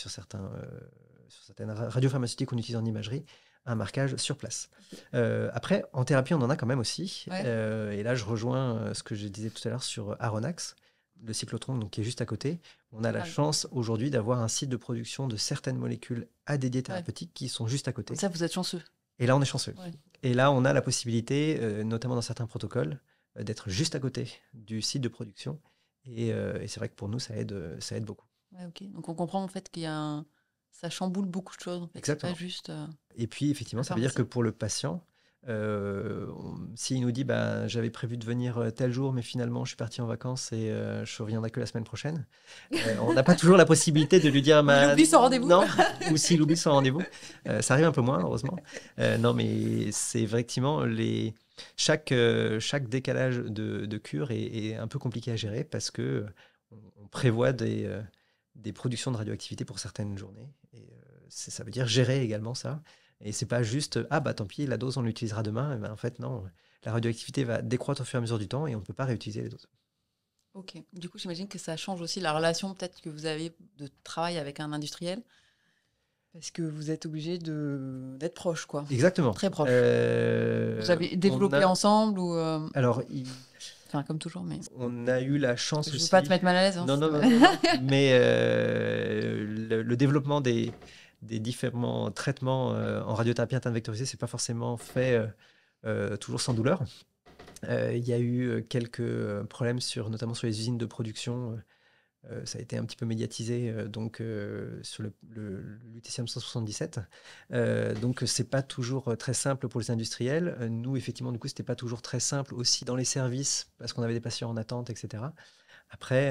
radiopharmaceutiques qu'on utilise en imagerie, un marquage sur place. Après, en thérapie, on en a quand même aussi. Et là, je rejoins ce que je disais tout à l'heure sur Aronax, le cyclotron, donc, qui est juste à côté. On a la chance aujourd'hui d'avoir un site de production de certaines molécules ADD thérapeutiques qui sont juste à côté. Ça, vous êtes chanceux. Et là, on est chanceux. Et là, on a la possibilité, notamment dans certains protocoles, d'être juste à côté du site de production. Et c'est vrai que pour nous, ça aide beaucoup. Donc, on comprend en fait qu'il y a ça chamboule beaucoup de choses. En fait. Exactement. Pas juste, Et puis, effectivement, ça veut dire que pour le patient, s'il nous dit j'avais prévu de venir tel jour, mais finalement je suis parti en vacances et je reviendrai que la semaine prochaine, on n'a pas toujours la possibilité de lui dire il oublie son rendez-vous. Non, ou s'il oublie son rendez-vous. Ça arrive un peu moins, heureusement. Non, mais c'est effectivement chaque décalage de cure est un peu compliqué à gérer parce que on prévoit des productions de radioactivité pour certaines journées. Et ça veut dire gérer également ça. Et c'est pas juste tant pis, la dose on l'utilisera demain. En fait non, la radioactivité va décroître au fur et à mesure du temps et on ne peut pas réutiliser les doses. Ok. Du coup, j'imagine que ça change aussi la relation peut-être que vous avez de travail avec un industriel, parce que vous êtes obligé d'être proche, quoi. Exactement. Très proche. Vous avez développé ensemble ou Alors, enfin, comme toujours, mais on a eu la chance aussi. Je ne veux pas te mettre mal à l'aise. Hein, non. Mais le développement des différents traitements en radiothérapie interne vectorisée, c'est pas forcément fait toujours sans douleur. Il y a eu quelques problèmes notamment sur les usines de production. Ça a été un petit peu médiatisé sur le lutetium 177. Donc c'est pas toujours très simple pour les industriels. Nous, effectivement, du coup, c'était pas toujours très simple aussi dans les services parce qu'on avait des patients en attente, etc. Après,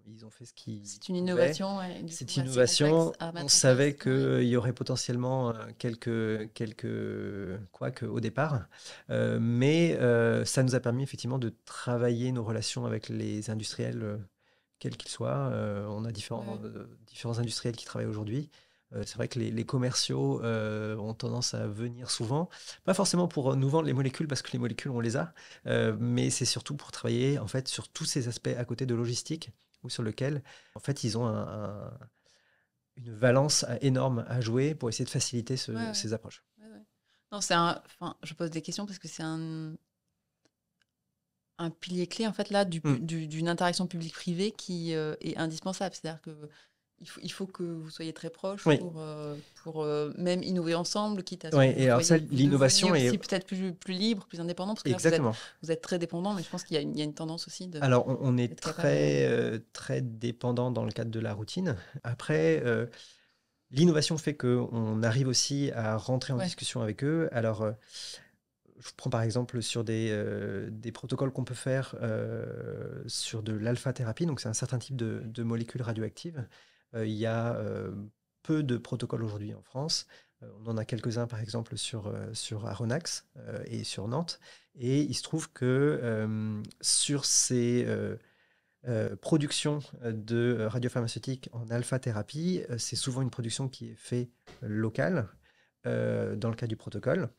ils ont fait ce qu'ils C'est une pouvaient. innovation. Ouais, du C'est coup, une assez innovation. complexe à On mettre en savait place. Ouais. qu'il y aurait potentiellement quelques couacs au départ, mais ça nous a permis effectivement de travailler nos relations avec les industriels, quels qu'ils soient. On a Ouais. différents industriels qui travaillent aujourd'hui. C'est vrai que les commerciaux ont tendance à venir souvent, pas forcément pour nous vendre les molécules, parce que les molécules, on les a, mais c'est surtout pour travailler en fait sur tous ces aspects à côté de logistique, ou sur lequel en fait ils ont une valence énorme à jouer pour essayer de faciliter Ouais, ouais. ces approches. Ouais, ouais. Non, enfin, je pose des questions parce que c'est un pilier clé en fait là Mm. d'une interaction publique-privée qui est indispensable. C'est-à-dire que il faut que vous soyez très proches Oui, pour même innover ensemble, quitte à ce oui, que et alors ça, vous deveniez l'innovation est aussi peut-être plus libre, plus indépendant, parce que là exactement. vous êtes très dépendant, mais je pense qu'il y a une tendance aussi Alors, on est d'être capable de... très dépendant dans le cadre de la routine. Après, l'innovation fait qu'on arrive aussi à rentrer en Ouais, discussion avec eux. Alors, je prends par exemple sur des protocoles qu'on peut faire sur de l'alpha-thérapie. Donc, c'est un certain type de molécules radioactives. Il y a peu de protocoles aujourd'hui en France. On en a quelques-uns, par exemple, sur Aronax et sur Nantes. Et il se trouve que sur ces productions de radiopharmaceutiques en alpha-thérapie, c'est souvent une production qui est faite locale dans le cas du protocole.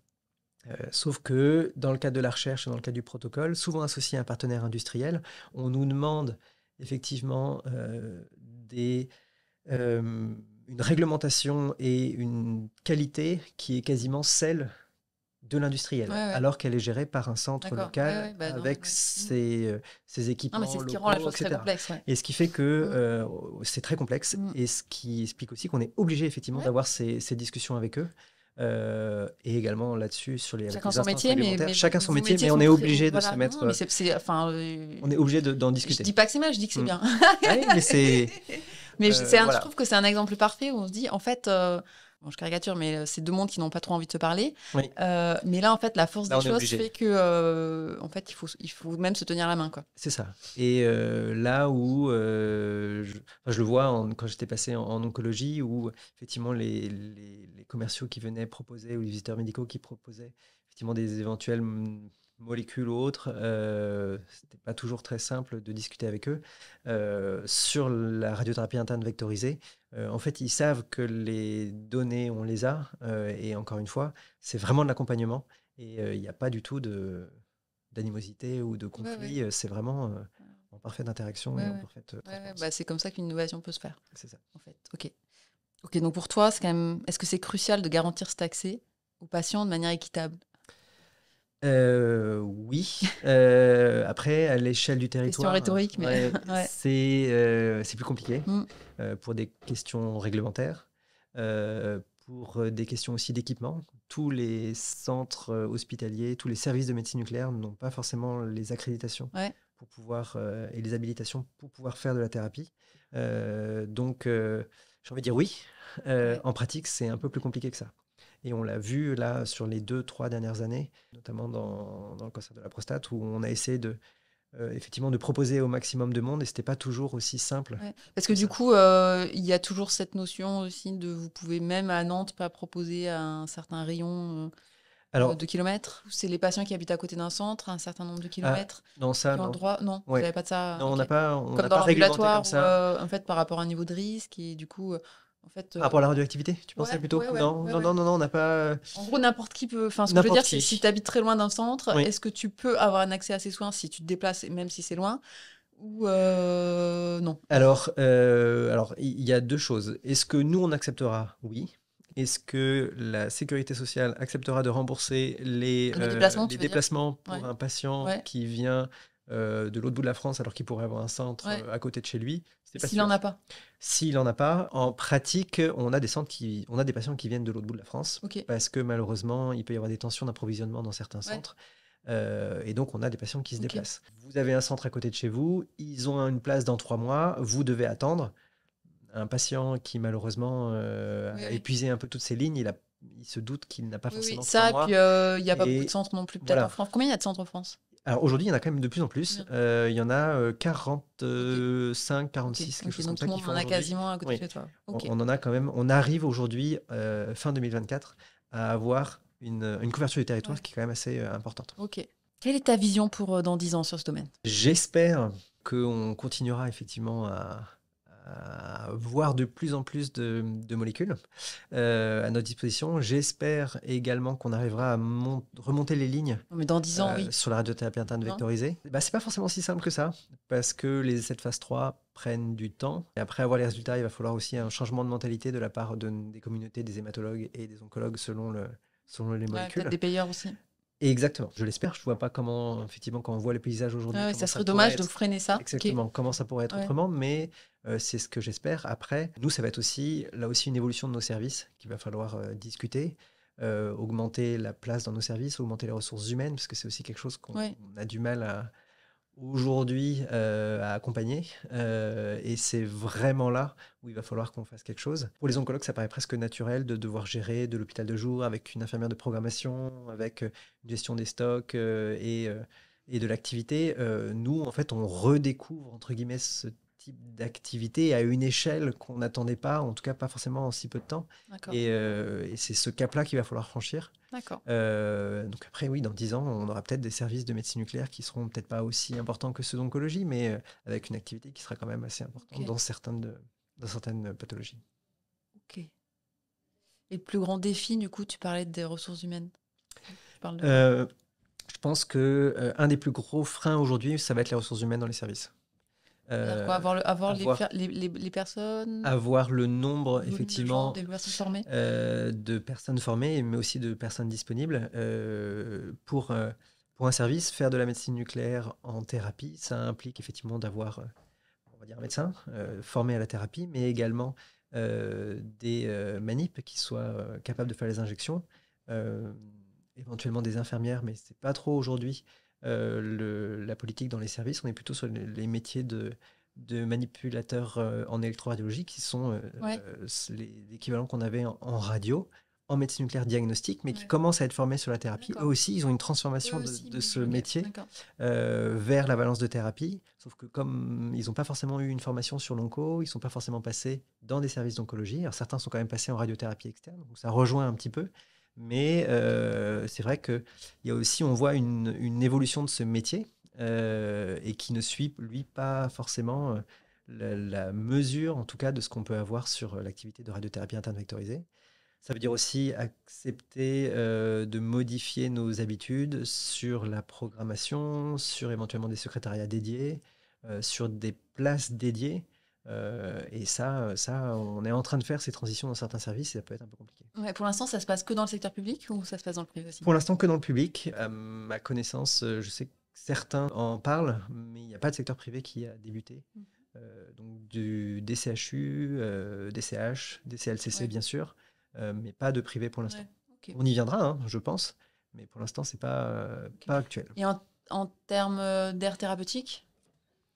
Sauf que dans le cadre de la recherche et dans le cadre du protocole, souvent associé à un partenaire industriel, on nous demande effectivement une réglementation et une qualité qui est quasiment celle de ouais, l'industriel, ouais. alors qu'elle est gérée par un centre D'accord. Ouais, local ouais, bah non, avec ouais. ses Non, mais c'est équipements ce qui rend la locaux, chose très etc. complexe, ouais. Et ce qui fait que Mm. c'est très complexe, Mm. et ce qui explique aussi qu'on est obligé effectivement Ouais. d'avoir ces discussions avec eux. Et également là-dessus, avec Chacun les son instances métier, réglementaires, mais chacun son vos métier, métiers mais on sont est très... obligé de se Voilà, non, mais mettre, enfin, on est obligé d'en je discuter. dis pas que c'est mal, je dis que c'est Mm. bien. Ouais, mais c'est, Mais je voilà. trouve que c'est un exemple parfait où on se dit, en fait, bon, je caricature, mais c'est deux mondes qui n'ont pas trop envie de se parler. Oui, Mais là, en fait, la force là des on est choses obligé. fait que, en fait, il faut même se tenir la main, quoi. C'est ça. Et là où je le vois quand j'étais passé en oncologie, où effectivement les commerciaux qui venaient proposer, ou les visiteurs médicaux qui proposaient effectivement des éventuelles molécules ou autres, c'était pas toujours très simple de discuter avec eux. Sur la radiothérapie interne vectorisée, en fait, ils savent que les données, on les a, et encore une fois, c'est vraiment de l'accompagnement, et il n'y a pas du tout d'animosité ou de Ouais, ouais. conflit. C'est vraiment en parfaite interaction et Ouais, en ouais. parfaite Ouais, ouais. transparence. Bah, c'est comme ça qu'une innovation peut se faire, C'est ça. en fait. Ok. Ok, donc pour toi, c'est quand même. Est-ce que c'est crucial de garantir cet accès aux patients de manière équitable? Oui. Après, à l'échelle du Question territoire, rhétorique, mais ouais, ouais. c'est plus compliqué Mm. pour des questions réglementaires, pour des questions aussi d'équipement. Tous les centres hospitaliers, tous les services de médecine nucléaire n'ont pas forcément les accréditations Ouais. pour pouvoir, et les habilitations pour pouvoir faire de la thérapie. Donc, j'ai envie de dire oui. Ouais. En pratique, c'est un peu plus compliqué que ça. Et on l'a vu là sur les 2, 3 dernières années, notamment dans le cancer de la prostate, où on a essayé effectivement de proposer au maximum de monde, et c'était pas toujours aussi simple Ouais. Parce que que du ça. coup, il y a toujours cette notion aussi de vous pouvez même à Nantes pas proposer à un certain rayon Alors, de kilomètres. C'est les patients qui habitent à côté d'un centre, un certain nombre de ah, kilomètres, non, ça, qui ont le non. droit. Non, vous Ouais. n'avez pas de ça. Non, Ok. on Comme n'a dans pas réglementé comme l'ambulatoire, où ça. en fait par rapport à un niveau de risque et du coup, en fait, Par rapport à la radioactivité, tu pensais ouais, plutôt? ouais, ouais, Non, ouais, non, ouais. non, non, non, on n'a pas. En gros, n'importe qui peut. Enfin, ce que je veux N'importe dire, c'est si qui. tu habites très loin d'un centre, Oui. est-ce que tu peux avoir un accès à ces soins si tu te déplaces, même si c'est loin, ou non? Alors, il y a deux choses. Est-ce que nous, on acceptera? Oui. Est-ce que la sécurité sociale acceptera de rembourser Les déplacements, les tu veux dire? déplacements pour Ouais, un patient ouais, qui vient de l'autre bout de la France alors qu'il pourrait avoir un centre ouais. à côté de chez lui? C'est pas S'il en a sûr. pas. S'il n'en a pas, en pratique, on a on a des patients qui viennent de l'autre bout de la France Ok. parce que malheureusement, il peut y avoir des tensions d'approvisionnement dans certains Ouais. centres. Et donc, on a des patients qui se Ok. déplacent. Vous avez un centre à côté de chez vous, ils ont une place dans 3 mois, vous devez attendre. Un patient qui malheureusement Oui, a oui. épuisé un peu toutes ses lignes, il se doute qu'il n'a pas Oui, oui. forcément trois Ça, et puis mois. il n'y a pas beaucoup de Et centres non plus, peut-être en voilà. France. Combien il y a de centres en France? Alors aujourd'hui, il y en a quand même de plus en plus. Bien. Il y en a 45, 46, quelque chose Donc comme tout ça le qui monde font en a aujourd'hui. quasiment à côté Oui, de chez toi. Ok. on en a quand même. On arrive aujourd'hui, fin 2024, à avoir une couverture du territoire Ouais. qui est quand même assez importante. Ok. Quelle est ta vision pour dans 10 ans sur ce domaine? J'espère qu'on continuera effectivement à voir de plus en plus de molécules à notre disposition. J'espère également qu'on arrivera à remonter les lignes Non, mais dans 10 ans, oui. sur la radiothérapie interne Non. vectorisée. Bah, c'est pas forcément si simple que ça, parce que les essais de phase 3 prennent du temps. Et après avoir les résultats, il va falloir aussi un changement de mentalité de la part des communautés, des hématologues et des oncologues selon les Ouais, molécules. peut-être des payeurs aussi. Exactement, je l'espère. Je vois pas comment, effectivement, quand on voit les paysages aujourd'hui, Ouais, comment ça ça serait pourrait dommage de être. freiner ça. Exactement, comment ça pourrait être Ouais. autrement, mais c'est ce que j'espère. Après, nous, ça va être aussi, là aussi, une évolution de nos services qu'il va falloir discuter, augmenter la place dans nos services, augmenter les ressources humaines, parce que c'est aussi quelque chose qu'on Ouais. a du mal aujourd'hui à accompagner. Et c'est vraiment là où il va falloir qu'on fasse quelque chose. Pour les oncologues, ça paraît presque naturel de devoir gérer de l'hôpital de jour avec une infirmière de programmation, avec une gestion des stocks et de l'activité. Nous, en fait, on redécouvre, entre guillemets, ce type d'activité à une échelle qu'on n'attendait pas, en tout cas pas forcément en si peu de temps. D'accord. Et c'est ce cap-là qu'il va falloir franchir. D'accord. Donc après, oui, dans 10 ans, on aura peut-être des services de médecine nucléaire qui seront peut-être pas aussi importants que ceux d'oncologie, mais avec une activité qui sera quand même assez importante Ok. dans certaines pathologies. Ok. Et le plus grand défi, du coup, tu parlais des ressources humaines. Tu parles de quoi? Je pense que un des plus gros freins aujourd'hui, ça va être les ressources humaines dans les services. C'est-à-dire quoi? Avoir Avoir, les personnes, avoir le nombre, le volume de gens, effectivement, des personnes formées? de personnes formées, mais aussi de personnes disponibles pour un service. Faire de la médecine nucléaire en thérapie, ça implique effectivement d'avoir, on va dire, un médecin formé à la thérapie, mais également des manips qui soient capables de faire les injections, euh, éventuellement des infirmières, mais c'est pas trop aujourd'hui la politique dans les services. On est plutôt sur les métiers de manipulateurs en électroradiologie qui sont Ouais. les équivalents qu'on avait en radio, en médecine nucléaire diagnostique, mais qui Ouais. commencent à être formés sur la thérapie. Eux D'accord. aussi, ils ont une transformation Eux aussi, de ce ok, métier d'accord. vers la balance de thérapie. Sauf que comme ils n'ont pas forcément eu une formation sur l'onco, ils ne sont pas forcément passés dans des services d'oncologie. Alors certains sont quand même passés en radiothérapie externe, donc ça rejoint un petit peu. Mais c'est vrai qu'il y a aussi, on voit une évolution de ce métier et qui ne suit, lui, pas forcément la mesure, en tout cas, de ce qu'on peut avoir sur l'activité de radiothérapie interne vectorisée. Ça veut dire aussi accepter de modifier nos habitudes sur la programmation, sur éventuellement des secrétariats dédiés, sur des places dédiées. Et ça, on est en train de faire ces transitions dans certains services et ça peut être un peu compliqué. Ouais, pour l'instant, ça se passe que dans le secteur public ou ça se passe dans le privé aussi? Pour l'instant, que dans le public. À ma connaissance, je sais que certains en parlent, mais il n'y a pas de secteur privé qui a débuté. Donc du DCHU, DCH, DCLCC Ouais. bien sûr, mais pas de privé pour l'instant. Ouais, ok. On y viendra, hein, je pense, mais pour l'instant, c'est pas actuel. Et en termes d'air thérapeutique,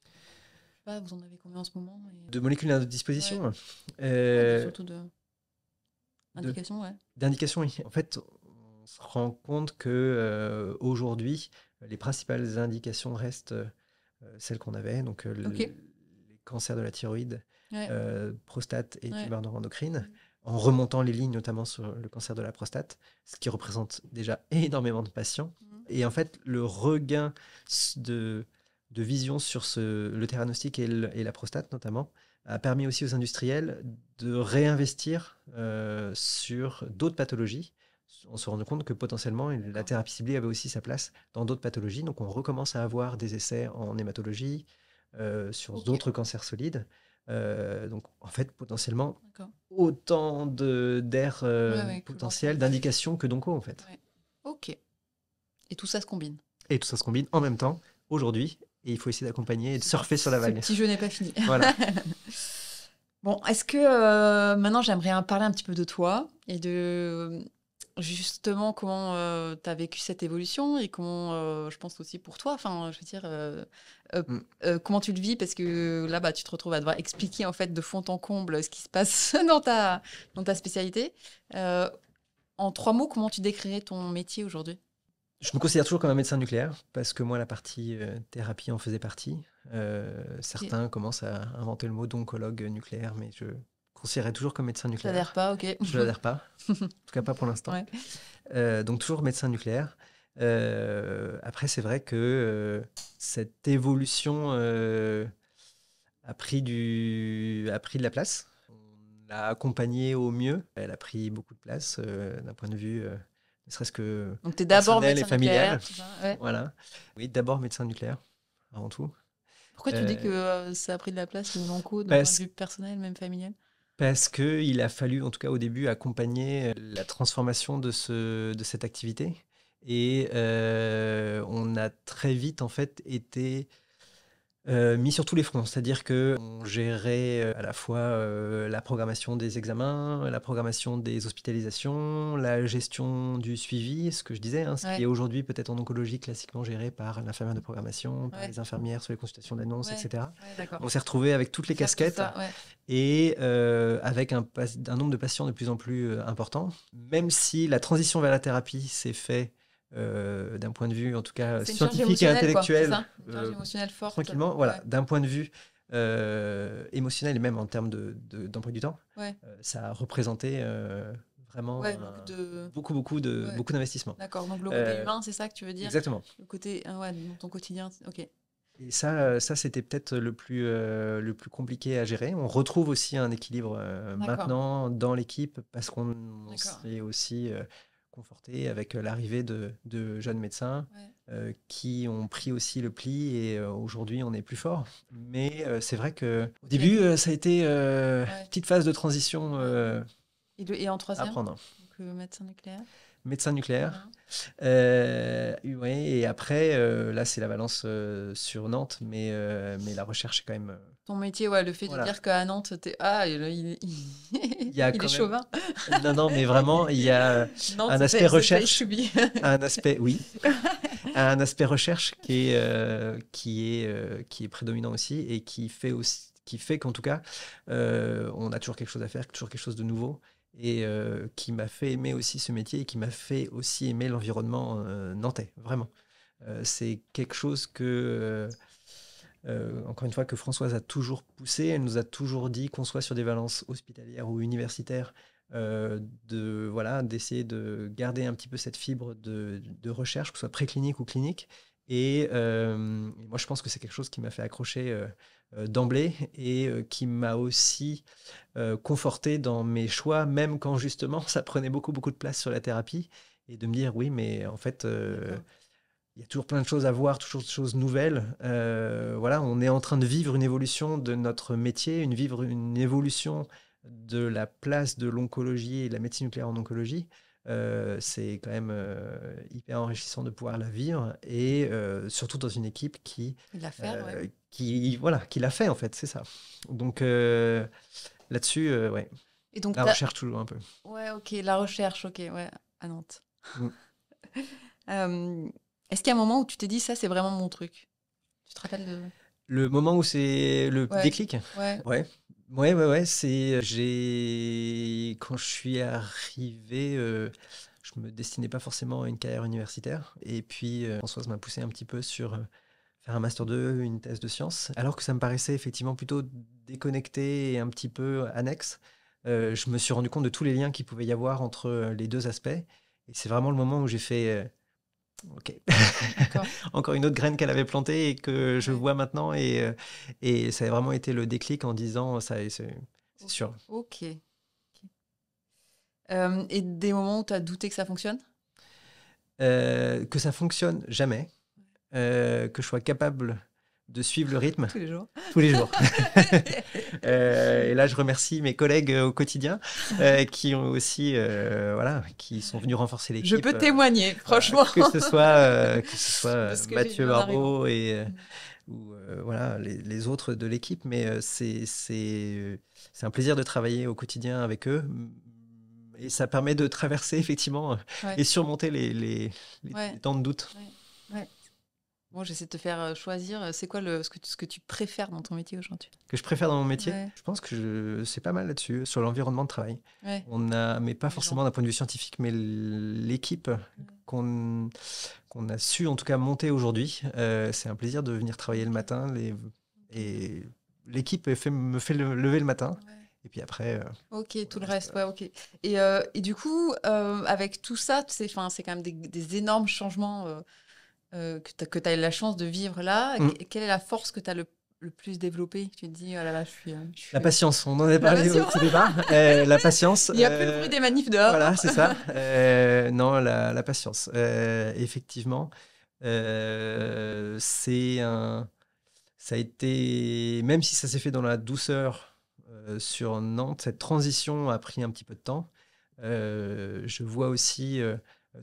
je sais pas, vous en avez combien en ce moment? De molécules à notre disposition, Ouais, surtout de- d'indications, ouais. d'indications, oui. En fait, on se rend compte que aujourd'hui, les principales indications restent celles qu'on avait, donc Ok. les cancers de la thyroïde, Ouais. prostate et Ouais. tumeurs neuroendocrines, en remontant les lignes notamment sur le cancer de la prostate, ce qui représente déjà énormément de patients. Et en fait, le regain de vision sur le theranostic et la prostate notamment a permis aussi aux industriels de réinvestir sur d'autres pathologies. On se rend compte que potentiellement la thérapie ciblée avait aussi sa place dans d'autres pathologies. Donc on recommence à avoir des essais en hématologie, sur Ok. d'autres cancers solides. Donc en fait potentiellement D'accord. autant d'aires Ouais, que potentielles, l'ensemble. d'indications que d'onco en fait. Ouais. Ok. Et tout ça se combine. Et tout ça se combine en même temps aujourd'hui et il faut essayer d'accompagner et de surfer sur la Ce vague. petit jeu n'est pas fini. Voilà. Bon, est-ce que maintenant j'aimerais parler un petit peu de toi et de justement comment tu as vécu cette évolution et comment je pense aussi pour toi, enfin je veux dire comment tu le vis parce que là tu te retrouves à devoir expliquer en fait de fond en comble ce qui se passe dans ta spécialité. En 3 mots, comment tu décrirais ton métier aujourd'hui? Je me considère toujours comme un médecin nucléaire parce que moi, la partie thérapie en faisait partie. Certains commencent à inventer le mot d'oncologue nucléaire, mais je considérerais toujours comme médecin Ça n'adhère nucléaire. pas, ok. Je n'adhère pas, en tout cas pas pour l'instant. Donc toujours médecin nucléaire. Après, c'est vrai que cette évolution a pris de la place. On l'a accompagnée au mieux. Elle a pris beaucoup de place d'un point de vue, ne serait-ce que Donc, tu es d'abord personnel et médecin nucléaire. familial. tout ça, ouais. Voilà. Oui, d'abord médecin nucléaire, avant tout. Pourquoi tu dis que ça a pris de la place, l'onco, d'un point Parce, de vue personnel, même familial? parce qu'il a fallu, en tout cas au début, accompagner la transformation de cette activité. Et on a très vite, en fait, été mis sur tous les fronts, c'est-à-dire qu'on gérait à la fois la programmation des examens, la programmation des hospitalisations, la gestion du suivi, ce que je disais, ce qui est aujourd'hui peut-être en oncologie classiquement géré par l'infirmière de programmation, par les infirmières sur les consultations d'annonce, etc. On s'est retrouvé avec toutes les casquettes et avec un nombre de patients de plus en plus important, même si la transition vers la thérapie s'est faite d'un point de vue en tout cas scientifique et intellectuel, une charge émotionnelle forte. Tranquillement, voilà, d'un point de vue émotionnel et même en termes d'emploi du temps, ça a représenté vraiment beaucoup d'investissements. D'accord, donc le côté humain, c'est ça que tu veux dire? Exactement. Le côté, dans ton quotidien, ok. Et ça c'était peut-être le plus compliqué à gérer. On retrouve aussi un équilibre maintenant dans l'équipe parce qu'on s'est aussi conforté avec l'arrivée de jeunes médecins qui ont pris aussi le pli et aujourd'hui on est plus fort. Mais c'est vrai qu'au début ça a été une petite phase de transition et en troisième, à prendre. Donc, médecin nucléaire. Médecin nucléaire. Et après, là, c'est la balance sur Nantes, mais la recherche est quand même... Ton métier, le fait de dire qu'à Nantes, il est chauvin. Non, mais vraiment, il y a Nantes, un aspect recherche. Un aspect, oui. Un aspect recherche qui est prédominant aussi et qui fait qu'en tout cas, on a toujours quelque chose à faire, toujours quelque chose de nouveau. Et qui m'a fait aimer aussi ce métier et qui m'a fait aussi aimer l'environnement nantais, vraiment. C'est quelque chose que, encore une fois, que Françoise a toujours poussé. Elle nous a toujours dit qu'on soit sur des valences hospitalières ou universitaires, d'essayer de garder un petit peu cette fibre de recherche, que ce soit préclinique ou clinique. Et moi, je pense que c'est quelque chose qui m'a fait accrocher d'emblée et qui m'a aussi conforté dans mes choix, même quand justement ça prenait beaucoup de place sur la thérapie, et de me dire oui, mais en fait, il y a toujours plein de choses à voir, toujours de choses nouvelles. On est en train de vivre une évolution de notre métier, une évolution de la place de l'oncologie et de la médecine nucléaire en oncologie. C'est quand même hyper enrichissant de pouvoir la vivre et surtout dans une équipe qui l'a fait en fait, c'est ça. Donc là-dessus, Et donc, la recherche toujours un peu. Ouais, ok, la recherche, ok, à Nantes. Est-ce qu'il y a un moment où tu t'es dit ça, c'est vraiment mon truc? Tu te rappelles de... Le moment où c'est le déclic? Ouais, c'est quand je suis arrivé, je me destinais pas forcément à une carrière universitaire. Et puis Françoise m'a poussé un petit peu sur faire un master 2, une thèse de sciences, alors que ça me paraissait effectivement plutôt déconnecté et un petit peu annexe. Je me suis rendu compte de tous les liens qu'il pouvait y avoir entre les deux aspects. Et c'est vraiment le moment où j'ai fait ok, encore une autre graine qu'elle avait plantée et que je vois maintenant. Et ça a vraiment été le déclic en disant, c'est sûr. Ok. Et des moments où tu as douté que ça fonctionne? Que ça fonctionne, jamais. Que je sois capable de suivre le rythme. Tous les jours. Tous les jours. Et là, je remercie mes collègues au quotidien qui ont aussi, qui sont venus renforcer l'équipe. Je peux témoigner, franchement. Que ce soit Mathieu Barbeau ou les autres de l'équipe, mais c'est un plaisir de travailler au quotidien avec eux. Et ça permet de traverser effectivement et surmonter les temps de doute. Moi, j'essaie de te faire choisir. C'est quoi ce que tu préfères dans ton métier aujourd'hui? Que je préfère dans mon métier, Ouais. je pense que c'est pas mal là-dessus, sur l'environnement de travail. Ouais. Mais pas Les forcément gens. d'un point de vue scientifique, mais l'équipe qu'on a su en tout cas monter aujourd'hui, c'est un plaisir de venir travailler le matin. Et l'équipe me fait lever le matin. Ouais. Et puis après, Ok, tout le reste, ouais, ok. Et du coup, avec tout ça, c'est quand même des énormes changements que tu as eu la chance de vivre là. Quelle est la force que tu as le plus développée? Tu te dis, oh là là, je suis... la patience, on en a parlé au tout départ. La patience. Il n'y a plus le bruit des manifs dehors. Voilà, c'est ça. Non, la patience. Effectivement, ça a été, même si ça s'est fait dans la douceur sur Nantes, cette transition a pris un petit peu de temps. Je vois aussi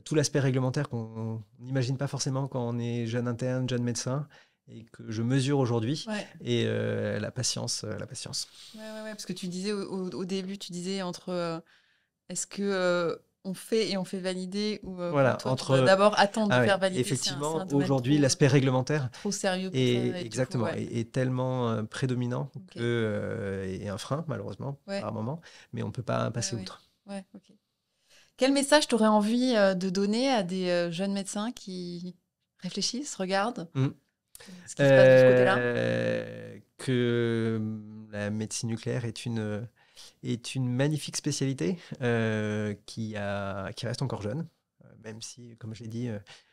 tout l'aspect réglementaire qu'on n'imagine pas forcément quand on est jeune interne, jeune médecin, et que je mesure aujourd'hui. Ouais. Et la patience. Ouais, parce que tu disais au début, tu disais est-ce que on fait et on fait valider ou Voilà, toi, tu dois d'abord attendre de faire valider. Effectivement, c'est un domaine aujourd'hui, l'aspect réglementaire trop sérieux pour ça, exactement, est tellement prédominant et un frein, malheureusement, par moment, mais on ne peut pas passer outre. Ouais, ok. Quel message tu aurais envie de donner à des jeunes médecins qui réfléchissent, regardent ce qui se passe de ce côté-là? Que la médecine nucléaire est une magnifique spécialité qui reste encore jeune, même si, comme je l'ai dit,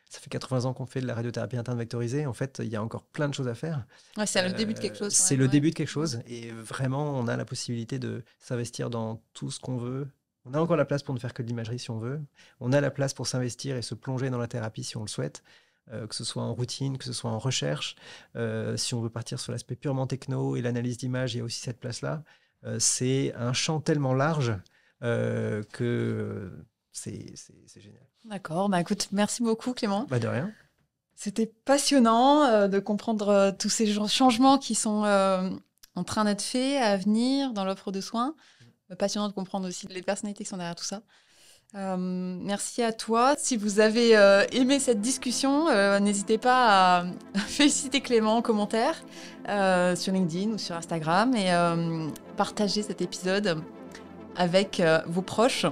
ça fait 80 ans qu'on fait de la radiothérapie interne vectorisée. En fait, il y a encore plein de choses à faire. Ouais, c'est le début de quelque chose. C'est le début de quelque chose. Et vraiment, on a la possibilité de s'investir dans tout ce qu'on veut. On a encore la place pour ne faire que de l'imagerie si on veut. On a la place pour s'investir et se plonger dans la thérapie si on le souhaite. Que ce soit en routine, que ce soit en recherche. Si on veut partir sur l'aspect purement techno et l'analyse d'image, il y a aussi cette place-là. C'est un champ tellement large que c'est génial. D'accord, écoute, merci beaucoup Clément. De rien. C'était passionnant de comprendre tous ces changements qui sont en train d'être faits, à venir dans l'offre de soins. Passionnant de comprendre aussi les personnalités qui sont derrière tout ça. Merci à toi. Si vous avez aimé cette discussion, n'hésitez pas à féliciter Clément en commentaire sur LinkedIn ou sur Instagram et partager cet épisode avec vos proches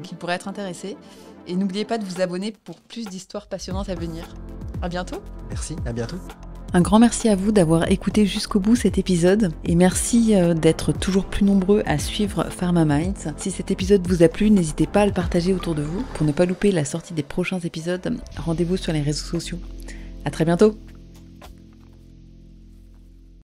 qui pourraient être intéressés. Et n'oubliez pas de vous abonner pour plus d'histoires passionnantes à venir. À bientôt. Merci, à bientôt. Un grand merci à vous d'avoir écouté jusqu'au bout cet épisode et merci d'être toujours plus nombreux à suivre Pharma Minds. Si cet épisode vous a plu, n'hésitez pas à le partager autour de vous. Pour ne pas louper la sortie des prochains épisodes, rendez-vous sur les réseaux sociaux. À très bientôt.